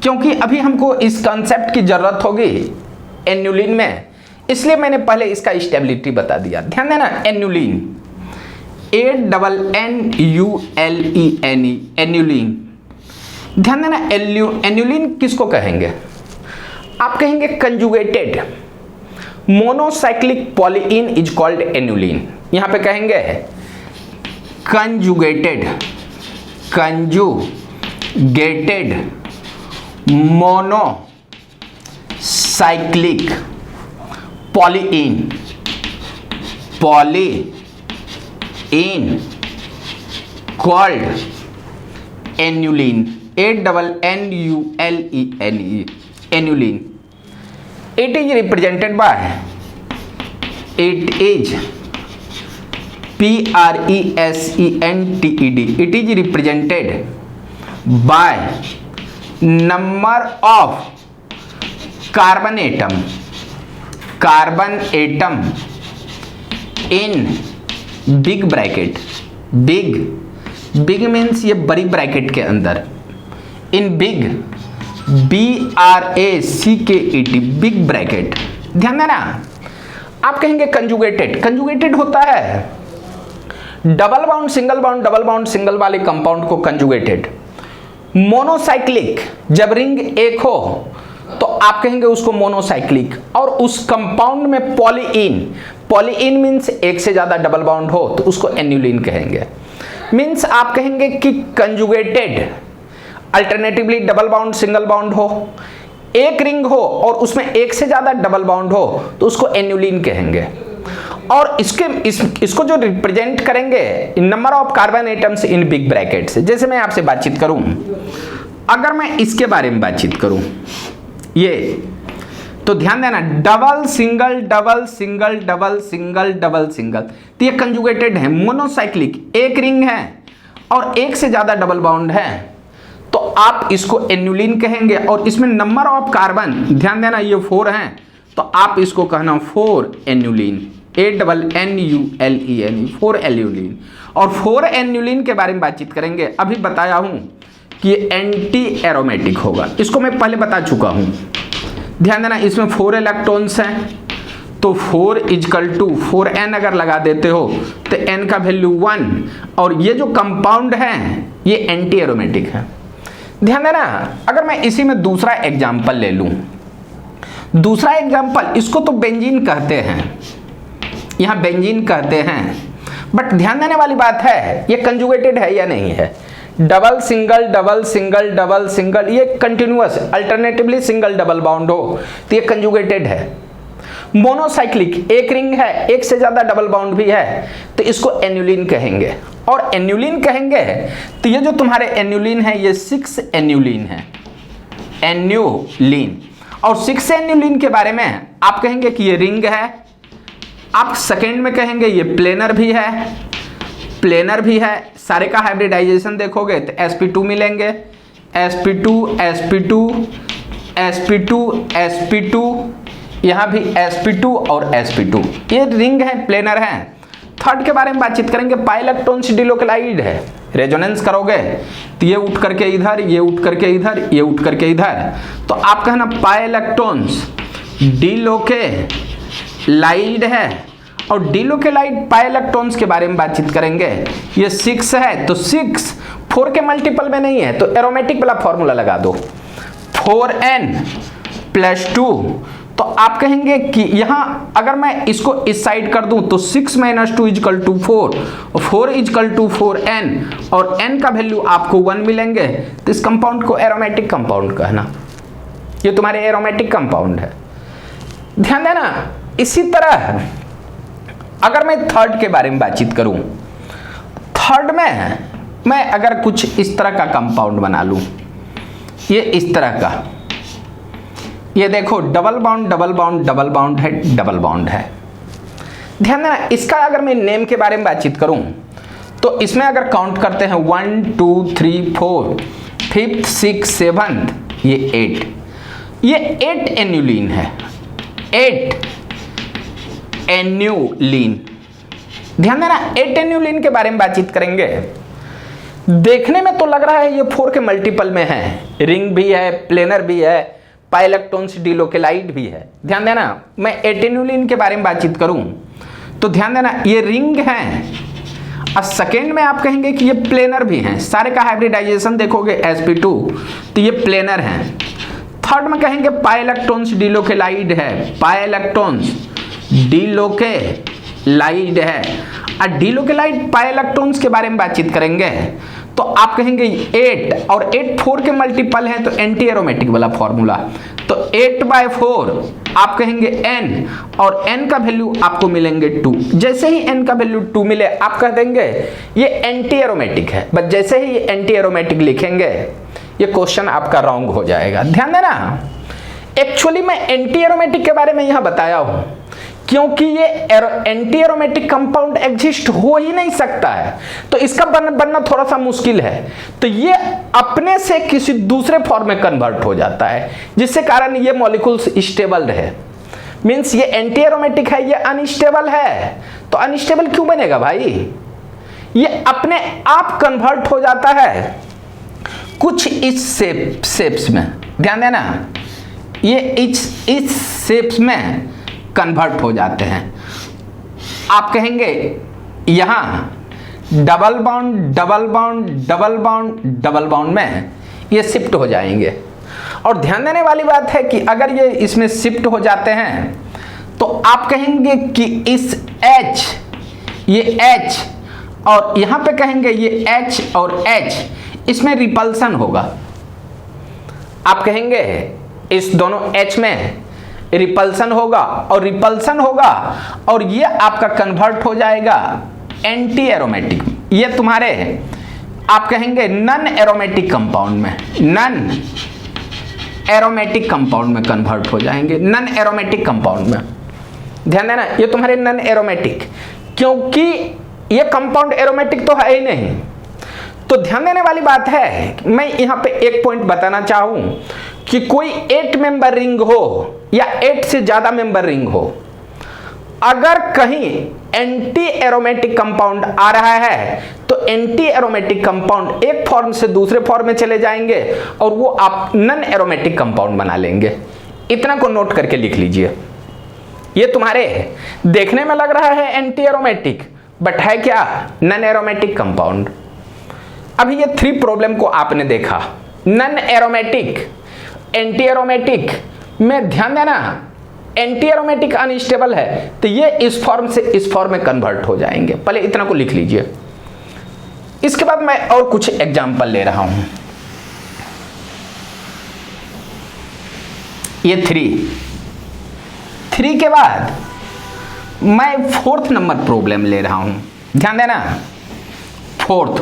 क्योंकि अभी हमको इस कंसेप्ट की जरूरत होगी एन्युलिन में, इसलिए मैंने पहले इसका स्टेबिलिटी बता दिया। ध्यान देना, एन्युलिन, एन्युलिन। ध्यान देना, एन्युलिन किसको कहेंगे? आप कहेंगे conjugated monocyclic polyene is called annulene. यहां पे कहेंगे conjugated monocyclic polyene called annulene, ANNULENE, annulene. It is represented by, it is PRESENTED, it is represented by number of carbon atom in big bracket, big means ये बड़ी bracket के अंदर, in big BRACKET, big bracket. ध्यान देना, आप कहेंगे conjugated होता है डबल बाउंड सिंगल वाले कंपाउंड को कंजुगेटेड। मोनोसाइक्लिक जब रिंग एक हो तो आप कहेंगे उसको मोनोसाइक्लिक, और उस कंपाउंड में पॉलीइन मीन्स एक से ज्यादा डबल बाउंड हो तो उसको एन्युलिन कहेंगे। मीन्स आप कहेंगे कि conjugated alternatively double bond single bound हो, एक रिंग हो और उसमें एक से ज्यादा डबल बाउंड हो तो उसको एन्युलिन कहेंगे। और इसको जो रिप्रेजेंट करेंगे number of carbon atoms in big brackets. जैसे मैं आपसे बातचीत करूं, अगर मैं इसके बारे में बातचीत करूं ये, तो ध्यान देना डबल सिंगल, तो ये कंजुगेटेड है, मोनोसाइक्लिक, एक रिंग है और एक से ज्यादा डबल बाउंड है तो आप इसको एन्युलिन कहेंगे। और इसमें नंबर ऑफ कार्बन, ध्यान देना ये 4 हैं तो आप इसको कहना 4 एन्युलिन, ANNULEN, 4 एन्युलिन। और 4 एन्युलिन के बारे में बातचीत करेंगे। अभी बताया हूं कि ये एंटी एरोमेटिक होगा, इसको मैं पहले बता चुका हूं। ध्यान देना इसमें 4 इलेक्ट्रॉन्स हैं तो 4 = 4n अगर लगा देते हो तो n का वैल्यू 1, और ये जो कंपाउंड है ये एंटी एरोमेटिक है। ध्यान देना, अगर मैं इसी में दूसरा एग्जाम्पल ले लूं, दूसरा एग्जाम्पल, इसको तो बेंजीन कहते हैं, यहां बेंजीन कहते हैं, बट ध्यान देने वाली बात है ये कंजुगेटेड है या नहीं है। डबल सिंगल, ये continuous alternatively single double bond हो तो ये कंजुगेटेड है। मोनोसाइक्लिक, एक रिंग है, एक से ज्यादा डबल बाउंड भी है तो इसको एन्युलिन कहेंगे। और एन्युलिन कहेंगे तो ये जो तुम्हारे एन्युलिन है ये 6 एन्युलिन है, एन्युलिन। और 6 एन्युलिन के बारे में आप कहेंगे कि ये रिंग है, आप सेकेंड में कहेंगे ये प्लेनर भी है। सारे का हाइब्रिडाइजेशन देखोगे तो sp2 मिलेंगे, sp2, यहाँ भी sp2 और sp2, ये रिंग है, प्लेनर है। थर्ड के बारे में बातचीत करेंगे, पाई इलेक्ट्रॉन्स डिलोकेलाइड है, रेजोनेंस करोगे तो ये उठ करके इधर, ये उठ करके इधर, ये उठ करके इधर, तो आप कहना पाई इलेक्ट्रॉन्स डिलोकेलाइड है। और डिलोकेलाइड पाई इलेक्ट्रॉन्स के बारे में बातचीत करेंगे, ये 6 है तो 6 4 के मल्टीपल में नहीं है तो एरोमेटिक वाला फॉर्मूला लगा दो, 4n+2। तो आप कहेंगे कि यहां अगर मैं इसको इस साइड कर दूं तो 6 - 2 = 4, 4 = 4n, और n का वैल्यू आपको 1 मिलेंगे तो इस कंपाउंड को एरोमेटिक कंपाउंड कहना, ये तुम्हारे एरोमेटिक कंपाउंड है। ध्यान देना, इसी तरह अगर मैं थर्ड के बारे में बातचीत करूं, थर्ड में मैं अगर कुछ इस तरह का कंपाउंड बना लूं, ये इस तरह का, ये देखो डबल बाउंड है। ध्यान देना, इसका अगर मैं नेम के बारे में बातचीत करूं तो इसमें अगर काउंट करते हैं 1 2 3 4 5th 6th 7th, ये 8, ये 8 एन्युलिन है, 8 एन्युलिन। ध्यान देना, 8 एन्युलिन के बारे में बातचीत करेंगे। देखने में तो लग रहा है ये 4 के मल्टीपल में है, रिंग भी है, प्लेनर भी है, पाई इलेक्ट्रॉन्स डिलोकेलाइड भी है। ध्यान देना, मैं 8 एन्युलिन के बारे में बातचीत करूं तो ध्यान देना ये रिंग है, और सेकेंड में आप कहेंगे कि ये प्लेनर भी हैं। सारे का हाइब्रिडाइजेशन देखोगे sp2 तो ये प्लेनर हैं। थर्ड में कहेंगे पाई इलेक्ट्रॉन्स डिलोकेलाइड है, पाई इलेक्ट्रॉन्स डिलोकेलाइड है। और डिलोकेलाइड पाई इलेक्ट्रॉन्स के बारे में बातचीत करेंगे तो आप कहेंगे 8 और 8 4 के मल्टीपल है तो एंटी एरोमेटिक वाला फॉर्मूला, तो 8/4 आप कहेंगे n और n का वैल्यू आपको मिलेंगे 2। जैसे ही n का वैल्यू 2 मिले आप कह देंगे ये एंटी एरोमेटिक है, बस जैसे ही एंटी एरोमेटिक लिखेंगे ये क्वेश्चन आपका रॉन्ग हो जाएगा। ध्यान देना, एक्चुअली मैं एंटी एरोमेटिक के बारे में यहां बताया हूं क्योंकि ये एंटी एरोमेटिक कंपाउंड एग्जिस्ट हो ही नहीं सकता है, तो इसका बनना थोड़ा सा मुश्किल है। तो ये अपने से किसी दूसरे फॉर्म में कन्वर्ट हो जाता है जिससे कारण ये मॉलिक्यूल्स स्टेबल रहे। मींस ये एंटी एरोमेटिक है, ये अनस्टेबल है, तो अनस्टेबल क्यों बनेगा भाई? ये अपने आप कन्वर्ट हो जाता है कुछ इस शेप्स में। ध्यान देना, ये इस शेप्स में कन्वर्ट हो जाते हैं। आप कहेंगे यहां double bond double bond double bond double bond में ये शिफ्ट हो जाएंगे। और ध्यान देने वाली बात है कि अगर ये इसमें शिफ्ट हो जाते हैं तो आप कहेंगे कि इस H, ये H और यहां पे कहेंगे ये H और H, इसमें रिपल्सन होगा। आप कहेंगे इस दोनों H में रिपल्सन होगा और रिपल्सन होगा और ये आपका कन्वर्ट हो जाएगा एंटी एरोमेटिक। ये तुम्हारे आप कहेंगे नन एरोमेटिक कंपाउंड में, नन एरोमेटिक कंपाउंड में कन्वर्ट हो जाएंगे, नन एरोमेटिक कंपाउंड में। ध्यान देना, ये तुम्हारे नन एरोमेटिक, क्योंकि ये कंपाउंड एरोमेटिक तो है ही नहीं। तो ध्यान देने वाली बात है, मैं यहां पे एक पॉइंट बताना चाहूं कि कोई 8 मेंबर रिंग हो या 8 से ज्यादा मेंबर रिंग हो, अगर कहीं एंटी एरोमेटिक कंपाउंड आ रहा है तो एंटी एरोमेटिक कंपाउंड एक फॉर्म से दूसरे फॉर्म में चले जाएंगे और वो आप नन एरोमेटिक कंपाउंड बना लेंगे। इतना को नोट करके लिख लीजिए। ये तुम्हारे देखने में लग रहा है एंटी एरोमेटिक, बट है क्या? Non aromatic compound. अभी ये 3 प्रॉब्लम को आपने देखा, नन एरोमेटिक, एंटी एरोमेटिक में। ध्यान देना, एंटी एरोमेटिक अनस्टेबल है तो ये इस फॉर्म से इस फॉर्म में कन्वर्ट हो जाएंगे। पहले इतना को लिख लीजिए। इसके बाद मैं और कुछ एग्जांपल ले रहा हूं। ये 3 के बाद मैं 4th नंबर प्रॉब्लम ले रहा हूं। ध्यान देना, 4th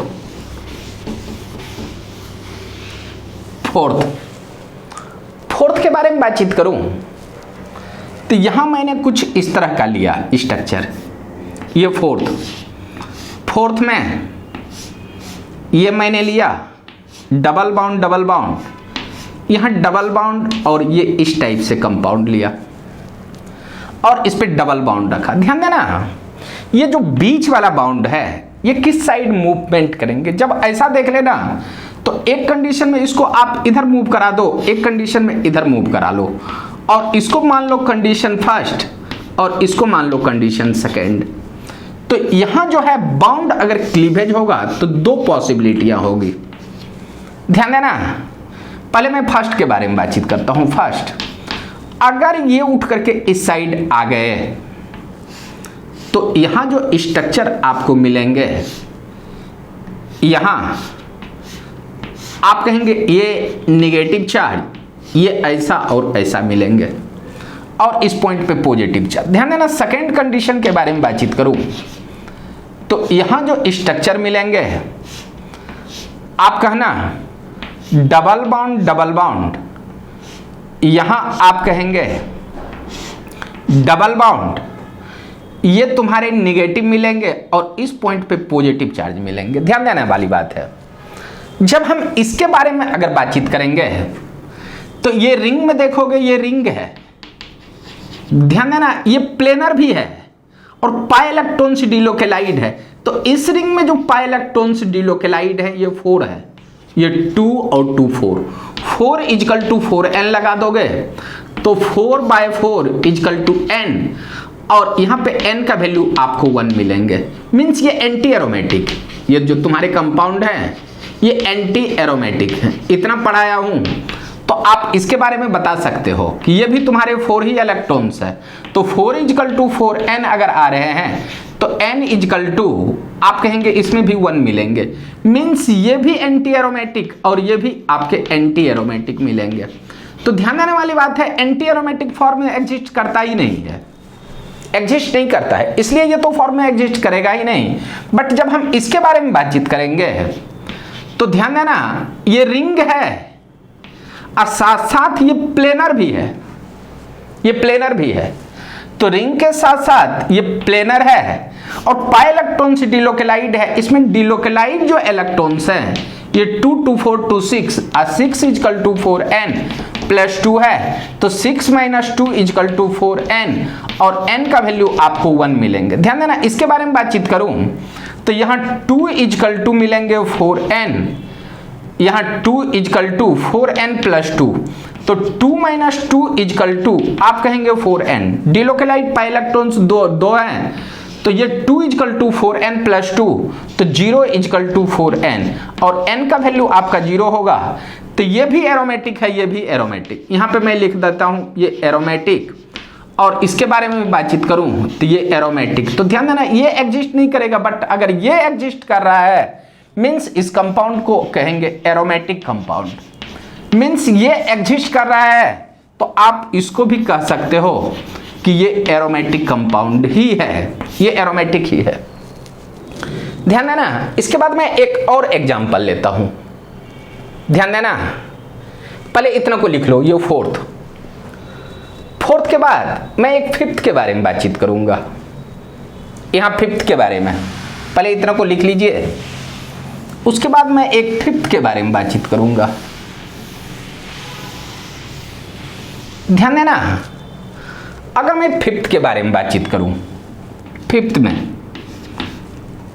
के बारे में बातचीत करूं तो यहां मैंने कुछ इस तरह का लिया स्ट्रक्चर। ये 4th में ये मैंने लिया डबल बाउंड, यहां डबल बाउंड और ये इस टाइप से कंपाउंड लिया और इस पे डबल बाउंड रखा। ध्यान देना, ये जो बीच वाला बाउंड है ये किस साइड मूवमेंट करेंगे। जब ऐसा देख लेना तो एक कंडीशन में इसको आप इधर मूव करा दो, एक कंडीशन में इधर मूव करा लो, और इसको मान लो कंडीशन फर्स्ट और इसको मान लो कंडीशन सेकेंड। तो यहां जो है बाउंड अगर क्लीवेज होगा तो 2 पॉसिबिलिटियां होगी। ध्यान देना, पहले मैं फर्स्ट के बारे में बातचीत करता हूं। फर्स्ट, अगर ये उठ करके इस साइड आ गए तो यहां जो स्ट्रक्चर आपको मिलेंगे, यहां आप कहेंगे ये नेगेटिव चार्ज, ये ऐसा और ऐसा मिलेंगे और इस पॉइंट पे पॉजिटिव चार्ज। ध्यान देना, सेकेंड कंडीशन के बारे में बातचीत करूं तो यहां जो स्ट्रक्चर मिलेंगे, आप कहना डबल बाउंड, यहां आप कहेंगे डबल बाउंड, ये तुम्हारे नेगेटिव मिलेंगे और इस पॉइंट पे पॉजिटिव चार्ज मिलेंगे। ध्यान देने वाली बात है, जब हम इसके बारे में अगर बातचीत करेंगे तो ये रिंग में देखोगे, ये रिंग है। ध्यान देना, ये प्लेनर भी है और पाई इलेक्ट्रॉन्स डिलोकेलाइड है। तो इस रिंग में जो पाई इलेक्ट्रॉन्स डिलोकेलाइड है ये 4 है, ये 2 और 2 4 = 4n लगा दोगे तो 4/4 = n और यहाँ पे n का वैल्यू आपको 1 मिलेंगे। मीन्स ये एंटी एरोमेटिक, ये जो तुम्हारे कंपाउंड है ये एंटी एरोमेटिक है। इतना पढ़ाया हूं तो तो आप इसके बारे में बता सकते हो कि ये भी तुम्हारे 4 ही इलेक्ट्रॉन्स है, तो 4 = 4n अगर आ रहे हैं तो n = आप कहेंगे इसमें भी 1 मिलेंगे, मीन्स ये भी एंटी एरोमेटिक और ये भी आपके एंटी एरोमेटिक मिलेंगे। तो ध्यान देने वाली बात है, एंटी एरोमेटिक फॉर्म में एग्जिस्ट करता ही नहीं है, एग्जिस्ट नहीं करता है, इसलिए ये तो फॉर्म में एग्जिस्ट करेगा ही नहीं। बट जब हम इसके बारे में बातचीत करेंगे तो ध्यान देना, ये रिंग है और साथ साथ ये प्लेनर भी है, ये प्लेनर भी है। तो रिंग के साथ साथ ये प्लेनर है और पाई इलेक्ट्रॉन से डिलोकेलाइड है। इसमें डिलोकेलाइड जो इलेक्ट्रॉन्स हैं ये 2 2 4 2 6 और 6 = 4n + 2 है, तो 6 - 2 = 4n और n का वैल्यू आपको 1 मिलेंगे। ध्यान देना, इसके बारे में बातचीत करूं तो यहाँ 2 = मिलेंगे 4n, यहाँ 2 = 4n + 2, तो 2 - 2 = आप कहेंगे 4n। डिलोकेलाइड पाई इलेक्ट्रॉन्स दो हैं, तो ये 2 = 4n + 2, तो 0 = 4n और n का वैल्यू आपका 0 होगा। तो ये भी एरोमेटिक है, ये भी एरोमेटिक। यहाँ पे मैं लिख देता हूँ ये एरोमेटिक, और इसके बारे में बातचीत करूँ तो ये एरोमेटिक। तो ध्यान देना, ये एग्जिस्ट नहीं करेगा, बट अगर ये एग्जिस्ट कर रहा है मीन्स इस कंपाउंड को कहेंगे एरोमेटिक कंपाउंड। मीन्स ये एग्जिस्ट कर रहा है तो आप इसको भी कह सकते हो कि ये एरोमेटिक कंपाउंड ही है, ये एरोमेटिक ही है। ध्यान देना, इसके बाद मैं एक और एग्जांपल लेता हूं। ध्यान देना, पहले इतना को लिख लो, ये फोर्थ के बाद मैं एक फिफ्थ के बारे में बातचीत करूंगा। यहां फिफ्थ के बारे में पहले इतना को लिख लीजिए, उसके बाद मैं एक फिफ्थ के बारे में बातचीत करूंगा। ध्यान देना, अगर मैं फिफ्थ के बारे में बातचीत करूं, फिफ्थ में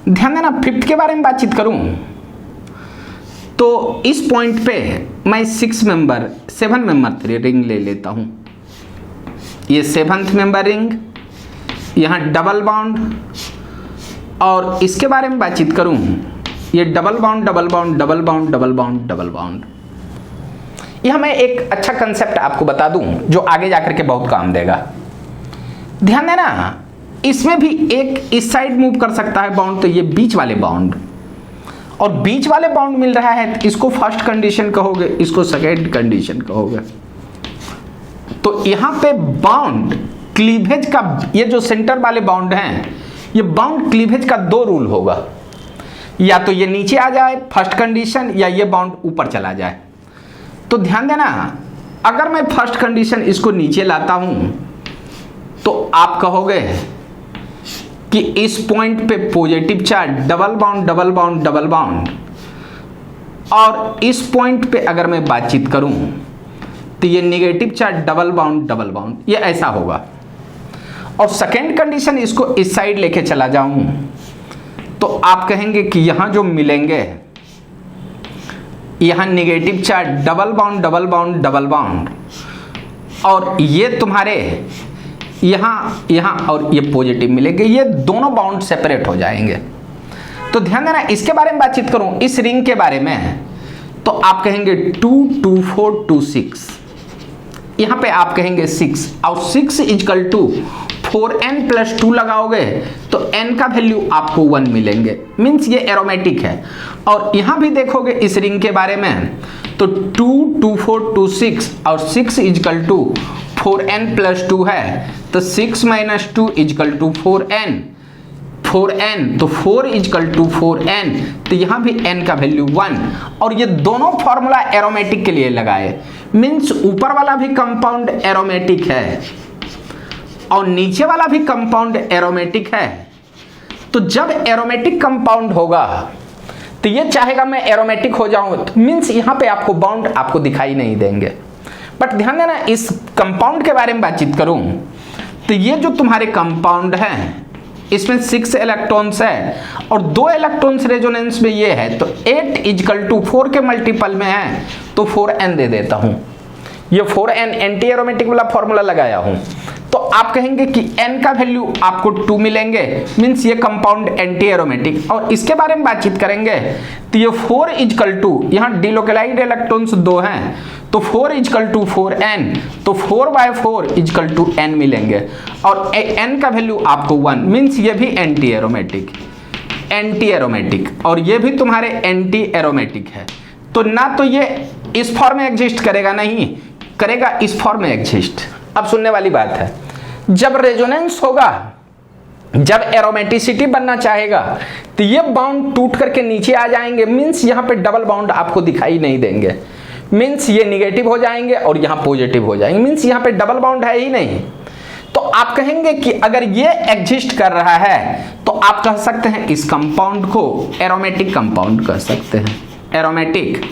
ध्यान देना, फिफ्थ के बारे में बातचीत करूं तो इस पॉइंट पे मैं 7 मेंबर रिंग ले लेता हूं। ये 7th मेंबर रिंग, यहां डबल बॉन्ड, और इसके बारे में बातचीत करूं, ये double bond double bond double bond double bond double bond. यह मैं एक अच्छा कंसेप्ट आपको बता दूं जो आगे जाकर के बहुत काम देगा। ध्यान देना, इसमें भी एक इस साइड मूव कर सकता है बॉन्ड, तो ये बीच वाले बॉन्ड, और बीच वाले बॉन्ड मिल रहा है तो इसको फर्स्ट कंडीशन कहोगे, इसको सेकेंड कंडीशन कहोगे। तो यहां पे बॉन्ड क्लीवेज का, ये जो सेंटर वाले बॉन्ड हैं, ये बॉन्ड क्लीवेज का 2 रूल होगा, या तो ये नीचे आ जाए फर्स्ट कंडीशन, या ये बॉन्ड ऊपर चला जाए। तो ध्यान देना, अगर मैं फर्स्ट कंडीशन इसको नीचे लाता हूं तो आप कहोगे कि इस पॉइंट पे positive charge, double bond double bond double bond, और इस पॉइंट पे अगर मैं बातचीत करूं तो ये नेगेटिव चार्ज, डबल बॉन्ड, ये ऐसा होगा। और सेकेंड कंडीशन, इसको इस साइड लेके चला जाऊं तो आप कहेंगे कि यहां जो मिलेंगे, यहां negative charge, double bond double bond double bond, और ये तुम्हारे यहां और ये पॉजिटिव मिलेंगे, ये दोनों बॉन्ड सेपरेट हो जाएंगे। तो ध्यान देना, इसके बारे में बातचीत करूं, इस रिंग के बारे में, तो आप कहेंगे 2 2 4 2 6, यहां पे आप कहेंगे 6, और 6 = 4n + 2 लगाओगे तो n का वैल्यू आपको 1 मिलेंगे, मीन्स ये एरोमेटिक है। और यहां भी देखोगे इस रिंग के बारे में, तो 2 2 4 2 6 और 6 = 4n + 2 है, तो 6 - 2 = 4n, तो 4 = 4n, तो यहां भी n का वैल्यू 1। और ये दोनों फॉर्मूला एरोमेटिक के लिए लगाए, मीन्स ऊपर वाला भी कंपाउंड एरोमेटिक है और नीचे वाला भी कंपाउंड एरोमेटिक है। तो जब एरोमेटिक कंपाउंड होगा तो ये चाहेगा मैं एरोमेटिक हो जाऊं, तो मीन्स यहां पे आपको बॉन्ड आपको दिखाई नहीं देंगे। बट ध्यान देना, इस कंपाउंड के बारे में बातचीत करूं तो ये जो तुम्हारे कंपाउंड हैं, इसमें 6 इलेक्ट्रॉन्स है और 2 इलेक्ट्रॉन्स रेजोनेंस में ये है, तो 8 = 4 के मल्टीपल में है, तो 4n दे देता हूं। ये 4n एंटी एरोमेटिक वाला फॉर्मूला लगाया हूं, तो आप कहेंगे कि n का वैल्यू आपको 2 मिलेंगे, मीन्स ये कंपाउंड एंटी एरोमेटिक। और इसके बारे में बातचीत करेंगे तो ये 4 = यहाँ डिलोकेलाइड इलेक्ट्रॉन्स 2 हैं, तो 4 इजकल टू 4n, तो 4/4 इजकल टू n मिलेंगे और n का वैल्यू आपको 1, मीन्स ये भी एंटी एरोमेटिक और ये भी तुम्हारे एंटी एरोमेटिक है। तो ना तो ये इस फॉर्म में एग्जिस्ट करेगा, नहीं करेगा इस फॉर्म में एग्जिस्ट। अब सुनने वाली बात है, जब रेजोनेंस होगा, जब एरोमेटिसिटी बनना चाहेगा तो ये बाउंड टूट करके नीचे आ जाएंगे, मीन्स यहाँ पे डबल बाउंड आपको दिखाई नहीं देंगे, मीन्स ये निगेटिव हो जाएंगे और यहाँ पॉजिटिव हो जाएंगे, मीन्स यहाँ पे डबल बाउंड है ही नहीं। तो आप कहेंगे कि अगर ये एग्जिस्ट कर रहा है तो आप कह सकते हैं इस कंपाउंड को एरोमेटिक कंपाउंड कह सकते हैं, एरोमेटिक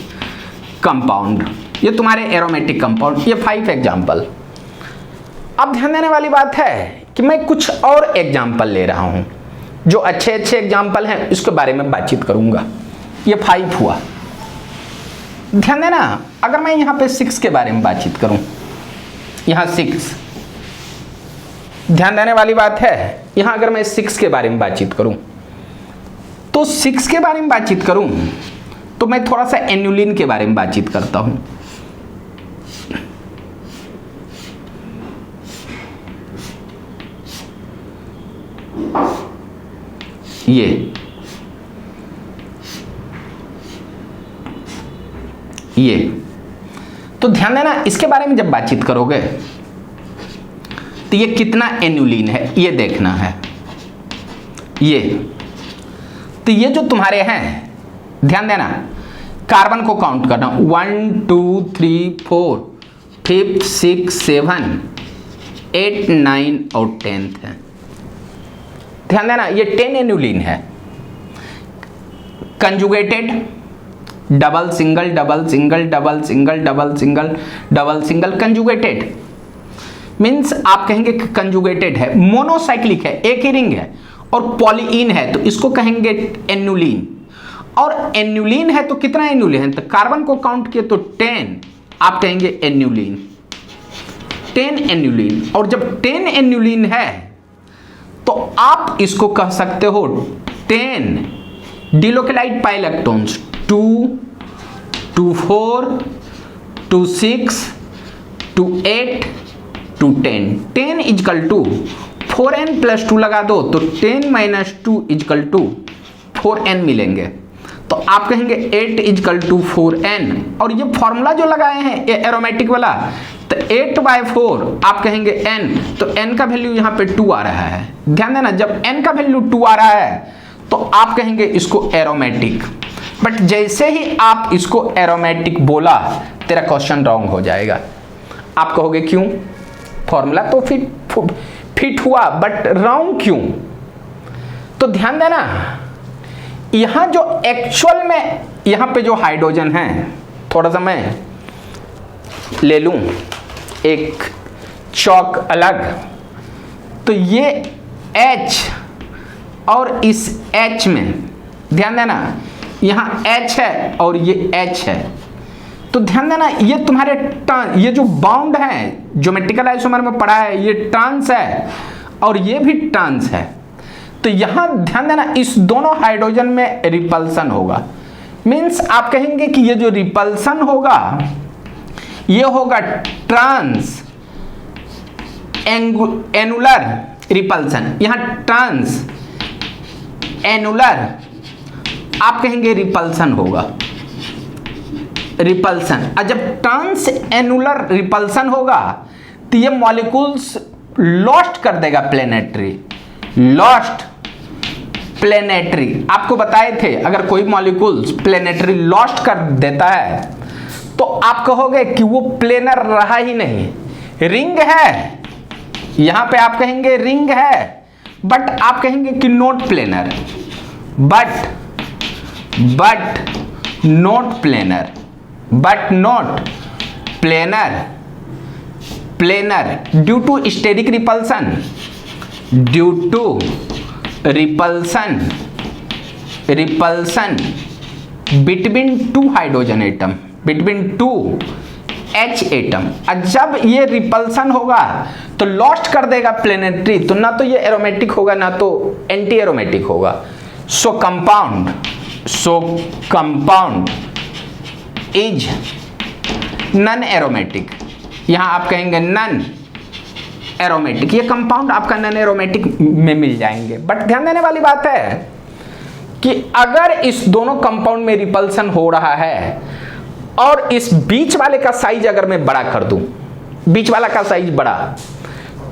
कंपाउंड, ये तुम्हारे एरोमेटिक कंपाउंड। ये 5 एग्जाम्पल। अब ध्यान देने वाली बात है कि मैं कुछ और एग्जाम्पल ले रहा हूं, जो अच्छे एग्जाम्पल हैं इसके बारे में बातचीत करूंगा। ये 5 हुआ। ध्यान देना, अगर मैं यहां पे 6 के बारे में बातचीत करूं, यहां 6, ध्यान देने वाली बात है, यहां अगर मैं 6 के बारे में बातचीत करूं तो 6 के बारे में बातचीत करूं तो मैं थोड़ा सा एन्युलिन के बारे में बातचीत करता हूं। ये तो ध्यान देना, इसके बारे में जब बातचीत करोगे तो ये कितना एन्युलिन है ये देखना है। ये तो ये जो तुम्हारे हैं, ध्यान देना, कार्बन को काउंट करना, 1 2 3 4 5 6 7 8 9 और 10th है। ध्यान देना, ये 10 एन्युलिन है। Conjugated, double single double single double single double single double single, conjugated means आप कहेंगे कि कंजुगेटेड है। मोनोसाइक्लिक है, एक ही रिंग है और पॉलीइन है तो इसको कहेंगे एन्युलिन। और एन्युलिन है तो कितना एन्युलिन है, तो कार्बन को काउंट किए तो 10, आप कहेंगे एन्युलिन, 10 एन्युलिन। और जब 10 एन्युलिन है तो आप इसको कह सकते हो 10 डिलोकेलाइड pi electrons, 2 2 4 2 6 2 8 2 10, 10 is equal to 4n plus 2 लगा दो तो 10 माइनस 2 इजकल टू 4n मिलेंगे। तो आप कहेंगे 8 इजकल टू 4n, और ये फॉर्मूला जो लगाए हैं ये एरोमेटिक वाला, तो 8/4 आप कहेंगे n, तो n का वैल्यू यहाँ पे 2 आ रहा है। ध्यान देना, जब n का वैल्यू 2 आ रहा है तो आप कहेंगे इसको एरोमेटिक। बट जैसे ही आप इसको एरोमेटिक बोला तेरा क्वेश्चन रॉन्ग हो जाएगा। आप कहोगे क्यों, फॉर्मूला तो फिट हुआ बट रॉन्ग क्यों? तो ध्यान देना, यहां जो एक्चुअल में यहां पे जो हाइड्रोजन है, थोड़ा सा मैं ले लूं एक चौक अलग, तो ये H और इस H में ध्यान देना, यहां H है और ये H है। तो ध्यान देना, ये तुम्हारे ये जो बाउंड है ज्योमेट्रिकल आइसोमर में पढ़ा है, ये ट्रांस है और ये भी ट्रांस है। तो यहां ध्यान देना, इस दोनों हाइड्रोजन में रिपल्सन होगा। मीन्स आप कहेंगे कि ये जो रिपल्सन होगा ये होगा ट्रांस एनुलर रिपल्सन। यहां ट्रांस एनुलर आप कहेंगे रिपल्सन होगा, रिपल्सन। और जब ट्रांस एनुलर रिपल्सन होगा तो ये मॉलिक्यूल्स लॉस्ट कर देगा प्लेनेटरी, लॉस्ट प्लेनेटरी। आपको बताए थे अगर कोई मॉलिक्यूल्स प्लेनेटरी लॉस्ट कर देता है तो आप कहोगे कि वो प्लेनर रहा ही नहीं, रिंग है, यहां पे आप कहेंगे रिंग है, बट आप कहेंगे कि not planar, but not planar, but not planar, planar due to steric repulsion, due to repulsion, repulsion between 2 hydrogen atom, between 2 H atom. और जब ये रिपल्सन होगा तो लॉस्ट कर देगा प्लेनेटरी, तो ना तो ये एरोमेटिक होगा ना तो एंटी एरोमेटिक होगा। So compound is non aromatic, यहाँ आप कहेंगे नन एरोमेटिक, ये कंपाउंड आपका नन एरोमेटिक में मिल जाएंगे। बट ध्यान देने वाली बात है कि अगर इस दोनों कंपाउंड में रिपल्सन हो रहा है और इस बीच वाले का साइज अगर मैं बड़ा कर दूं, बीच वाला का साइज बड़ा,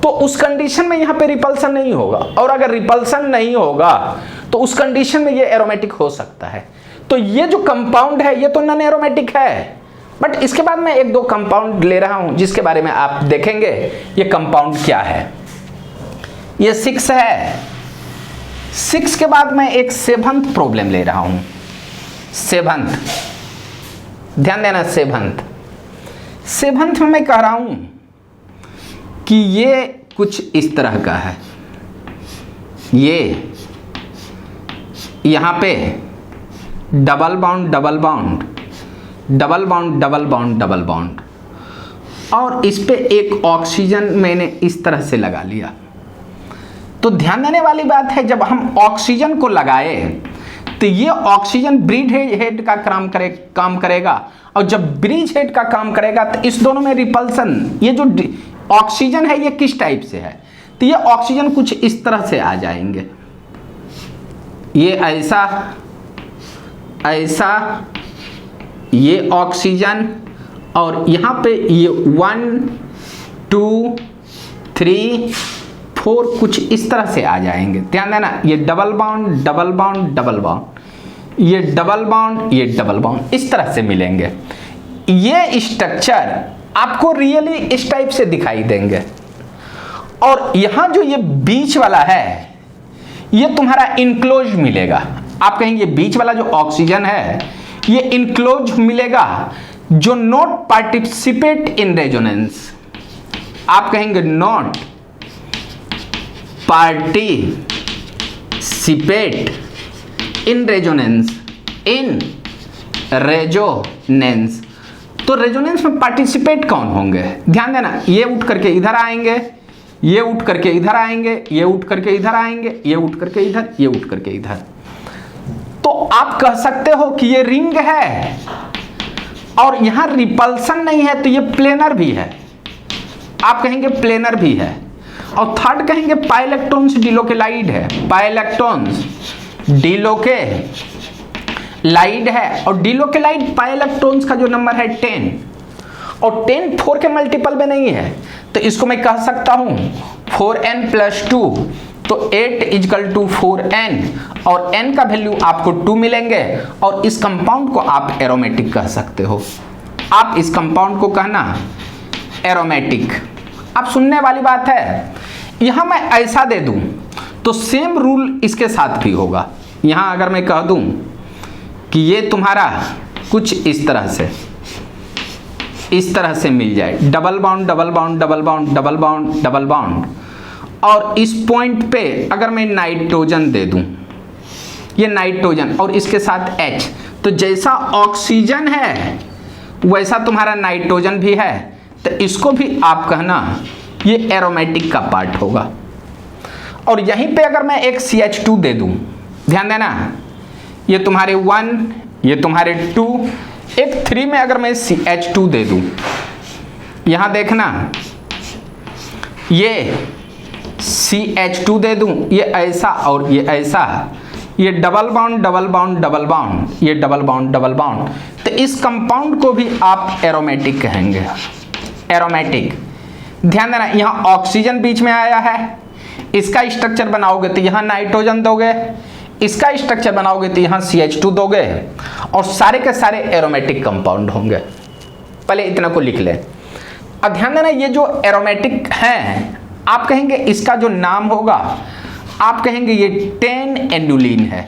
तो उस कंडीशन में यहां पे रिपल्सन नहीं होगा, और अगर रिपल्सन नहीं होगा तो उस कंडीशन में ये एरोमेटिक हो सकता है। तो ये जो कंपाउंड है ये तो नॉन एरोमेटिक है, बट इसके बाद मैं एक दो कंपाउंड ले रहा हूं जिसके बारे में आप देखेंगे ये कंपाउंड क्या है। ये 6 है। 6 के बाद मैं एक 7th प्रॉब्लम ले रहा हूं। 7th, ध्यान देना, 7th में मैं कह रहा हूं कि ये कुछ इस तरह का है। ये यहां पे double bond double bond double bond double bond double bond, और इस पे एक ऑक्सीजन मैंने इस तरह से लगा लिया। तो ध्यान देने वाली बात है, जब हम ऑक्सीजन को लगाए तो ये ऑक्सीजन ब्रिज हेड का काम करेगा, और जब ब्रिज हेड का काम करेगा तो इस दोनों में रिपल्सन, ये जो ऑक्सीजन है ये किस टाइप से है, तो ये ऑक्सीजन कुछ इस तरह से आ जाएंगे। ये ऐसा ऐसा, ये ऑक्सीजन, और यहाँ पे ये 1 2 3 4 कुछ इस तरह से आ जाएंगे। ध्यान देना, ये double bond double bond double bond, ये डबल बाउंड ये डबल बाउंड, इस तरह से मिलेंगे। ये स्ट्रक्चर आपको रियली इस टाइप से दिखाई देंगे। और यहाँ जो ये बीच वाला है ये तुम्हारा इनक्लोज मिलेगा। आप कहेंगे बीच वाला जो ऑक्सीजन है ये इनक्लोज मिलेगा, जो नॉट पार्टिसिपेट इन रेजोनेंस। आप कहेंगे not participate in resonance, in resonance. तो रेजोनेंस में पार्टिसिपेट कौन होंगे? ध्यान देना, ये उठ करके इधर आएंगे, ये उठ करके इधर आएंगे, ये उठ करके इधर आएंगे, ये उठ करके इधर, ये उठ करके इधर। तो आप कह सकते हो कि ये रिंग है और यहां रिपल्सन नहीं है, तो ये प्लेनर भी है। आप कहेंगे प्लेनर भी है। और थर्ड कहेंगे पाइलेक्ट्रॉन्स डिलोकेलाइड है, पाइलेक्ट्रॉन्स डिलोकेलाइड है। और डिलोकेलाइड पाइलेक्ट्रॉन्स का जो नंबर है 10, और 10 4 के मल्टीपल में नहीं है, तो इसको मैं कह सकता हूं 4n + 2, तो 8 = 4n, और n का वैल्यू आपको 2 मिलेंगे। और इस कंपाउंड को आप एरोमेटिक कह सकते हो। आप इस कंपाउंड को कहना एरोमेटिक। अब सुनने वाली बात है, यहां मैं ऐसा दे दूं तो सेम रूल इसके साथ भी होगा। यहां अगर मैं कह दूं कि ये तुम्हारा कुछ इस तरह से मिल जाए, double bond double bond double bond double bond double bond, और इस पॉइंट पे अगर मैं नाइट्रोजन दे दूं, ये नाइट्रोजन और इसके साथ H, तो जैसा ऑक्सीजन है वैसा तुम्हारा नाइट्रोजन भी है, तो इसको भी आप कहना ये एरोमेटिक का पार्ट होगा। और यहीं पे अगर मैं एक CH2 दे दूं, ध्यान देना, ये तुम्हारे 1, ये तुम्हारे 2, एक 3 में अगर मैं CH2 दे दूं, यहां देखना, ये CH2 दे दूं, ये ऐसा और ये ऐसा, ये double bond double bond double bond, ये डबल बाउंड डबल बाउंड, तो इस कंपाउंड को भी आप एरोमेटिक कहेंगे, एरोमेटिक। ध्यान देना, यहाँ ऑक्सीजन बीच में आया है, इसका स्ट्रक्चर बनाओगे तो यहाँ नाइट्रोजन दोगे, इसका स्ट्रक्चर बनाओगे तो यहाँ CH2 दोगे, और सारे के सारे एरोमेटिक कंपाउंड होंगे। पहले इतना को लिख लें। अब ध्यान देना, ये जो एरोमेटिक हैं, आप कहेंगे इसका जो नाम होगा, आप कहेंगे ये 10 एन्युलिन है,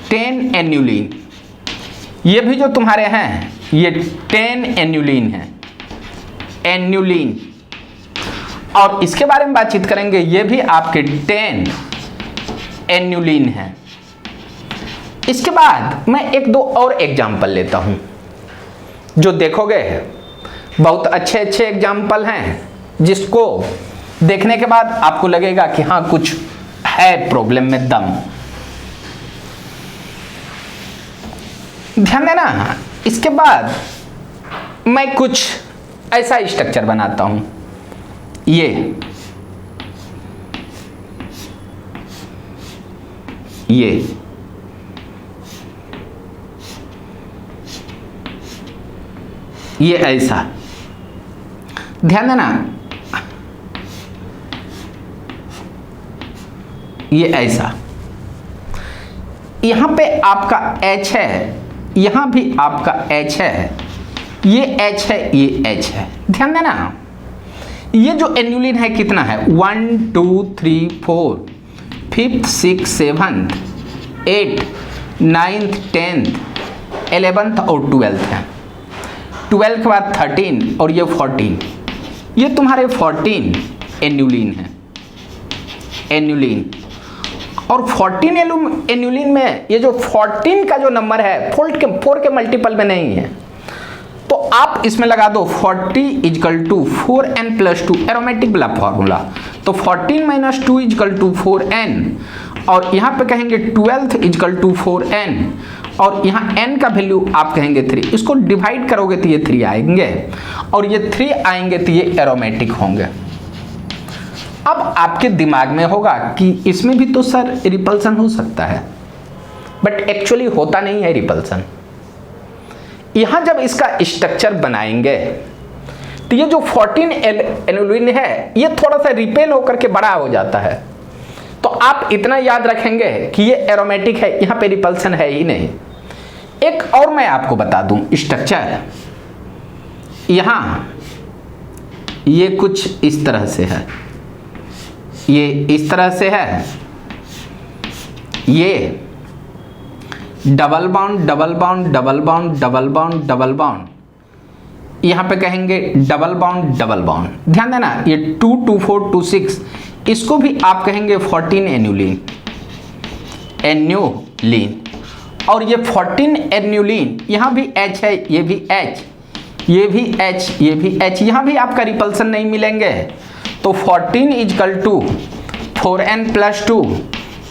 10 एन्युलिन। ये भी जो तुम्हारे हैं ये 10 एन्युलिन है, एन्युलिन। और इसके बारे में बातचीत करेंगे, ये भी आपके 10 एन्युलिन है। इसके बाद मैं एक दो और एग्जाम्पल लेता हूं, जो देखोगे बहुत अच्छे अच्छे एग्जाम्पल हैं, जिसको देखने के बाद आपको लगेगा कि हाँ कुछ है प्रॉब्लम में दम। ध्यान देना, इसके बाद मैं कुछ ऐसा स्ट्रक्चर बनाता हूं, ये ऐसा, ध्यान देना, ये ऐसा, यहां पे आपका H है, यहां भी आपका H है, ये H है, ये H है। ध्यान देना, ये जो एन्युलिन है कितना है, 1 2 3 4 5th 6th 7th 8th 9th 10th 11th और 12th है। 12 के बाद 13 और ये 14, ये तुम्हारे 14 एन्युलिन है, एन्युलिन। और 14 एन्युलिन में ये जो 14 का जो नंबर है 4 के मल्टीपल में नहीं है, तो आप इसमें लगा दो 40 equal to 4n plus 2, aromatic वाला फॉर्मूला। तो 14 माइनस 2 इजकल टू 4n, और यहाँ पे कहेंगे 12 इजकल टू 4n, और यहाँ n का वैल्यू आप कहेंगे 3। इसको डिवाइड करोगे तो ये 3 आएंगे, और ये 3 आएंगे तो ये एरोमेटिक होंगे। अब आपके दिमाग में होगा कि इसमें भी तो सर रिपल्सन हो सकता है, बट एक्चुअली होता नहीं है रिपल्सन। यहां जब इसका स्ट्रक्चर बनाएंगे तो ये जो 14 एनुलिन है ये थोड़ा सा रिपेल होकर के बड़ा हो जाता है। तो आप इतना याद रखेंगे कि ये एरोमेटिक है, यहां पे रिपल्सन है ही नहीं। एक और मैं आपको बता दूं स्ट्रक्चर, यहां ये कुछ इस तरह से है, ये इस तरह से है, ये double bond double bond double bond double bond double bond, यहां पे कहेंगे डबल बाउंड डबल बाउंड। ध्यान देना, ये 2 2 4 2 6, इसको भी आप कहेंगे 14 एन्युलिन, एन्युलिन। और ये 14 एन्युलिन, यहां भी H है, ये भी H, ये भी H, ये भी H, यहां भी आपका रिपल्सन नहीं मिलेंगे। तो 14 इजकल टू 4n प्लस 2,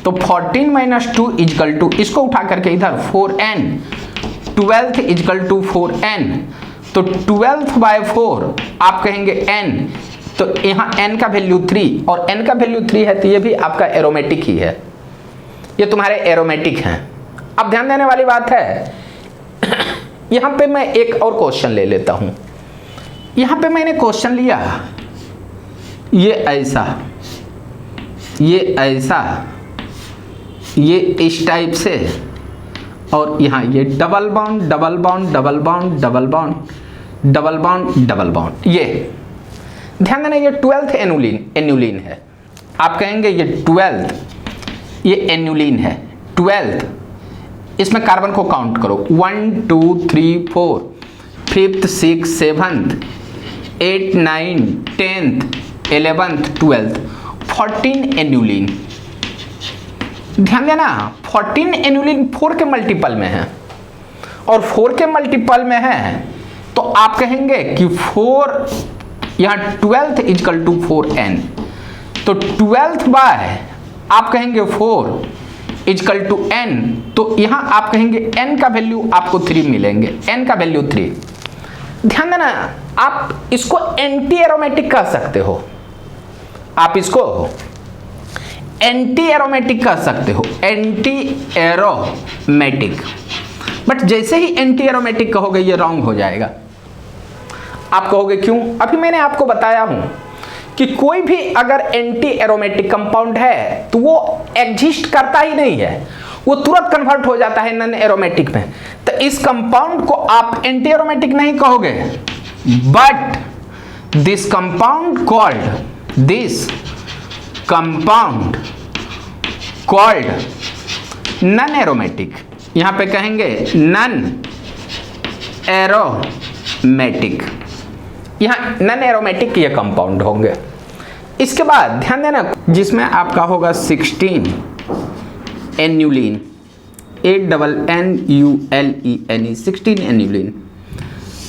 तो 14 माइनस 2 इजकल टू, इसको उठा करके इधर 4n, 12th is equal to 4n, तो 12th बाय 4 आप कहेंगे n, तो यहाँ n का वैल्यू 3, और n का वैल्यू 3 है तो ये भी आपका एरोमेटिक ही है, ये तुम्हारे एरोमेटिक हैं। अब ध्यान देने वाली बात है, यहाँ पे मैं एक और क्वेश्चन ले लेता हूँ। यहाँ पे मैंने क्वेश्चन लिया, ये ऐसा, ये ऐसा, ये इस टाइप से, और यहाँ ये double bond double bond double bond double bond double bond double bond. ये ध्यान देना, ये 12th एन्युलिन है, आप कहेंगे ये 12th, ये एन्युलिन है 12th। इसमें कार्बन को काउंट करो, 1 2 3 4 5th 6th 7th 8th 9th 10th 11th 12th, 14 annulene. ध्यान देना, 14 एन्युलिन 4 के मल्टीपल में है, और 4 के मल्टीपल में है तो आप कहेंगे कि 4, यहाँ 12th इजकल टू 4n, तो 12th बाय आप कहेंगे 4 इजकल टू n, तो यहाँ आप कहेंगे n का वैल्यू आपको 3 मिलेंगे, n का वैल्यू 3। ध्यान देना, आप इसको एंटी एरोमेटिक कह सकते हो, आप इसको एंटी एरोमेटिक कह सकते हो, एंटी एरोमेटिक। बट जैसे ही एंटी एरोमेटिक कहोगे ये रॉन्ग हो जाएगा। आप कहोगे क्यों? अभी मैंने आपको बताया हूं कि कोई भी अगर एंटी एरोमेटिक कंपाउंड है तो वो एग्जिस्ट करता ही नहीं है, वो तुरंत कन्वर्ट हो जाता है नॉन एरोमेटिक में। तो इस कंपाउंड को आप एंटी एरोमेटिक नहीं कहोगे, but this compound called non aromatic, यहां पे कहेंगे नॉन एरोमेटिक, यहां नॉन एरोमेटिक ये कंपाउंड होंगे। इसके बाद ध्यान देना, जिसमें आपका होगा 16 एन्युलिन, ANNULENE, 16 एन्युलिन।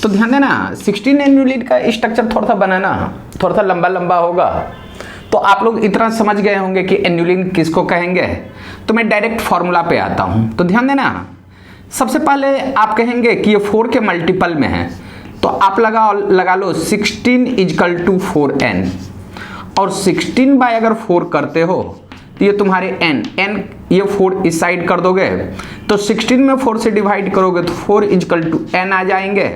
तो ध्यान देना, 16 एन्युलिन का स्ट्रक्चर थोड़ा सा बनाना थोड़ा सा लंबा लंबा होगा, तो आप लोग इतना समझ गए होंगे कि एन्युलिन किसको कहेंगे। तो मैं डायरेक्ट फॉर्मूला पे आता हूं। तो ध्यान देना, सबसे पहले आप कहेंगे कि ये 4 के मल्टीपल में है, तो आप लगा लो 16 इजकल टू 4n, और 16 बाय अगर 4 करते हो तो ये तुम्हारे n ये 4 इस साइड कर दोगे तो 16 में 4 से डिवाइड करोगे तो 4 इजकल टू n आ जाएंगे।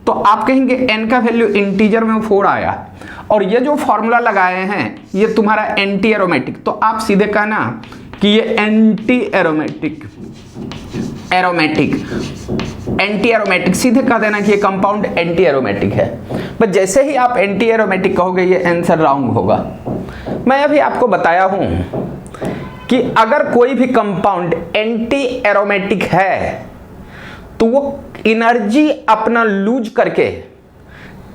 तो आप कहेंगे n का वैल्यू इंटीजर में 4 आया, और ये जो फॉर्मूला लगाए हैं ये तुम्हारा एंटी एरोमेटिक, तो आप सीधे कहना कि ये एंटी एरोमेटिक सीधे कह देना कि ये कंपाउंड एंटी एरोमेटिक है। बस जैसे ही आप एंटी एरोमेटिक कहोगे ये आंसर रॉन्ग होगा। मैं अभी आपको बताया हूं कि अगर कोई भी कंपाउंड एंटी एरोमेटिक है तो वो एनर्जी अपना लूज करके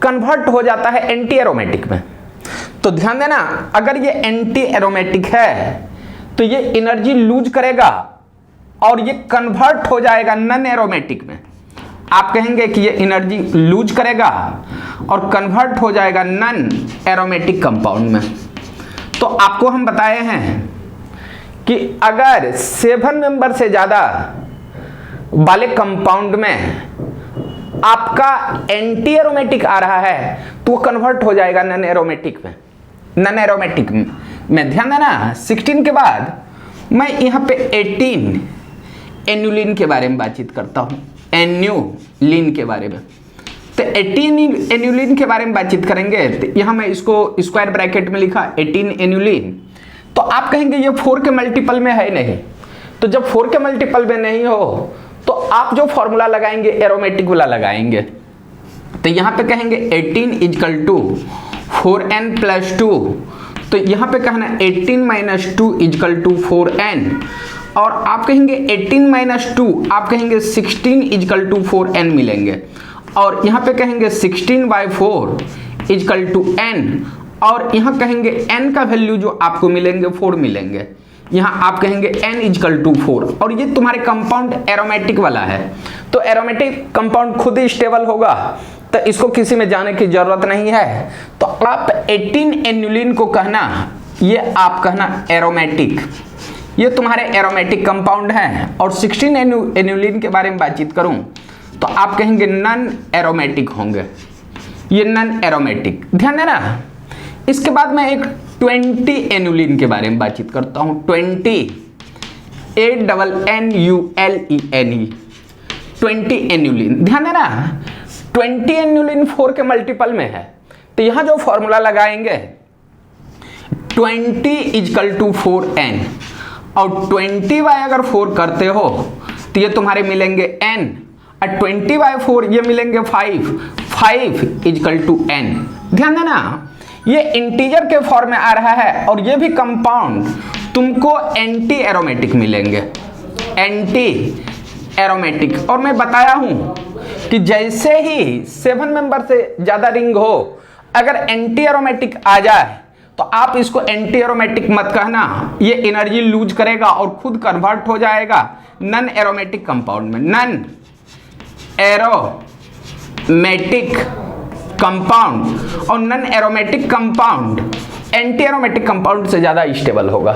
कन्वर्ट हो जाता है एंटी एरोमेटिक में। तो ध्यान देना, अगर ये एंटी एरोमेटिक है तो ये एनर्जी लूज करेगा और ये कन्वर्ट हो जाएगा नॉन एरोमेटिक में। आप कहेंगे कि ये एनर्जी लूज करेगा और कन्वर्ट हो जाएगा नॉन एरोमेटिक कंपाउंड में। तो आपको हम बताए हैं कि अगर 7 मेंबर से ज्यादा वाले कंपाउंड में आपका एंटी एरोमेटिक आ रहा है तो वो कन्वर्ट हो जाएगा नॉन एरोमेटिक में। ध्यान देना, 16 के बाद मैं यहाँ पे 18 एन्युलिन के बारे में बातचीत करता हूँ, एन्युलिन के बारे में। तो 18 एन्युलिन के बारे में बातचीत करेंगे। तो यहाँ मैं इसको स्क्वायर ब्रैकेट में लिखा 18 एन्युलिन। तो आप कहेंगे ये 4 के मल्टीपल में है नहीं, तो जब 4 के मल्टीपल में नहीं हो तो आप जो फॉर्मूला लगाएंगे एरोमेटिक वाला लगाएंगे। तो यहाँ पे कहेंगे 18 इजकल टू 4n प्लस 2, तो यहाँ पे कहना 18 माइनस 2 इजकल टू 4n, और आप कहेंगे 18 माइनस 2 आप कहेंगे 16 इजकल टू 4n मिलेंगे, और यहाँ पे कहेंगे 16 बाई 4 इजकल टू n, और यहाँ कहेंगे n का वैल्यू जो आपको मिलेंगे 4 मिलेंगे। यहाँ आप कहेंगे n इजकल टू 4, और ये तुम्हारे कंपाउंड एरोमेटिक वाला है। तो एरोमेटिक कंपाउंड खुद ही स्टेबल होगा, तो इसको किसी में जाने की जरूरत नहीं है। तो आप 18 एन्युलिन को कहना, ये आप कहना एरोमेटिक, ये तुम्हारे एरोमेटिक कंपाउंड हैं। और 16 एन्युलिन के बारे में बातचीत करूं तो आप कहेंगे नॉन एरोमेटिक होंगे, ये नॉन एरोमेटिक। ध्यान देना, इसके बाद मैं एक 20 एन्युलिन के बारे में बातचीत करता हूं। 20 ANNULENE 20 एन्युलिन। ध्यान देना, 20 एन्युलिन 4 के मल्टीपल में है, तो यहां जो फॉर्मूला लगाएंगे 20 इजकल टू 4n, और 20 बाय अगर 4 करते हो तो ये तुम्हारे मिलेंगे n, और 20 बाय 4 ये मिलेंगे 5 इजकल टू n। ध्यान देना, ये इंटीजर के फॉर्म में आ रहा है, और ये भी कंपाउंड तुमको एंटी एरोमेटिक मिलेंगे, एंटी एरोमेटिक। और मैं बताया हूं कि जैसे ही 7 मेंबर से ज्यादा रिंग हो, अगर एंटी एरोमेटिक आ जाए तो आप इसको एंटी एरोमेटिक मत कहना, ये एनर्जी लूज करेगा और खुद कन्वर्ट हो जाएगा नॉन एरोमेटिक कंपाउंड में। नॉन एरोमेटिक कंपाउंड, और non aromatic compound anti aromatic compound से ज्यादा स्टेबल होगा।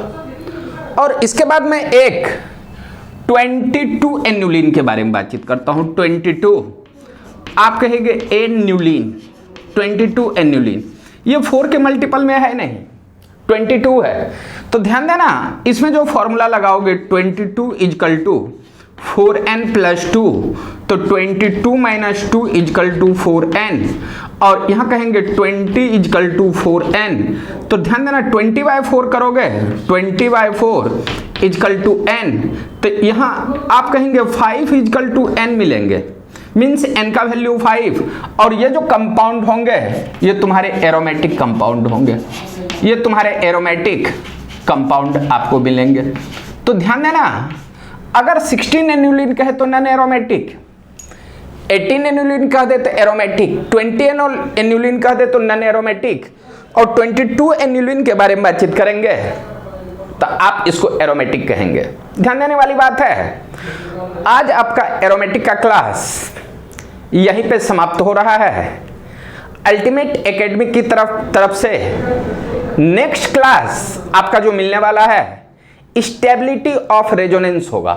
और इसके बाद मैं एक 22 एन्युलिन के बारे में बातचीत करता हूं। 22 आप कहेंगे एन्युलिन, 22 एन्युलिन, ये 4 के मल्टीपल में है नहीं, 22 है। तो ध्यान देना, इसमें जो फॉर्मूला लगाओगे 22 इजकल टू 4n प्लस 2, तो 22 माइनस 2 इजकल टू 4n, और यहाँ कहेंगे 20 इजकल टू 4n। तो ध्यान देना, 20 बाय 4 करोगे, 20 बाय 4 इजकल टू n, तो यहाँ आप कहेंगे 5 इजकल टू n मिलेंगे, मीन्स n का वैल्यू 5। और ये जो कंपाउंड होंगे ये तुम्हारे एरोमेटिक कंपाउंड होंगे, ये तुम्हारे एरोमेटिक कंपाउंड आपको मिलेंगे। तो ध्यान देना, अगर 16 एन्युलिन कहे तो नॉन एरोमेटिक, 18 एन्युलिन कह दे तो एरोमेटिक, 20 एन्युलिन कह दे तो नॉन एरोमेटिक, और 22 एन्युलिन के बारे में बातचीत करेंगे तो आप इसको एरोमेटिक कहेंगे। ध्यान देने वाली बात है, आज आपका एरोमेटिक का क्लास यहीं पे समाप्त हो रहा है। अल्टीमेट एकेडमिक की तरफ से नेक्स्ट क्लास आपका जो मिलने वाला है स्टेबिलिटी ऑफ रेजोनेंस होगा।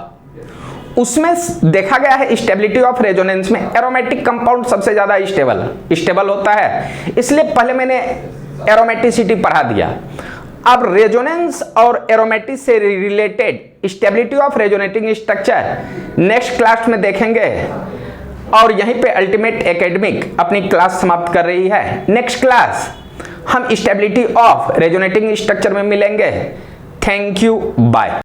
उसमें देखा गया है स्टेबिलिटी ऑफ रेजोनेंस में एरोमेटिक कंपाउंड सबसे ज्यादा स्टेबल होता है, इसलिए पहले मैंने एरोमेटिसिटी पढ़ा दिया। अब रेजोनेंस और एरोमेटिक से related stability of resonating structure next class में देखेंगे, और यहीं पे अल्टीमेट एकेडमिक अपनी क्लास समाप्त कर रही है। नेक्स्ट क्लास हम स्टेबिलिटी ऑफ रेजोनेटिंग स्ट्रक्चर में मिलेंगे। Thank you, bye.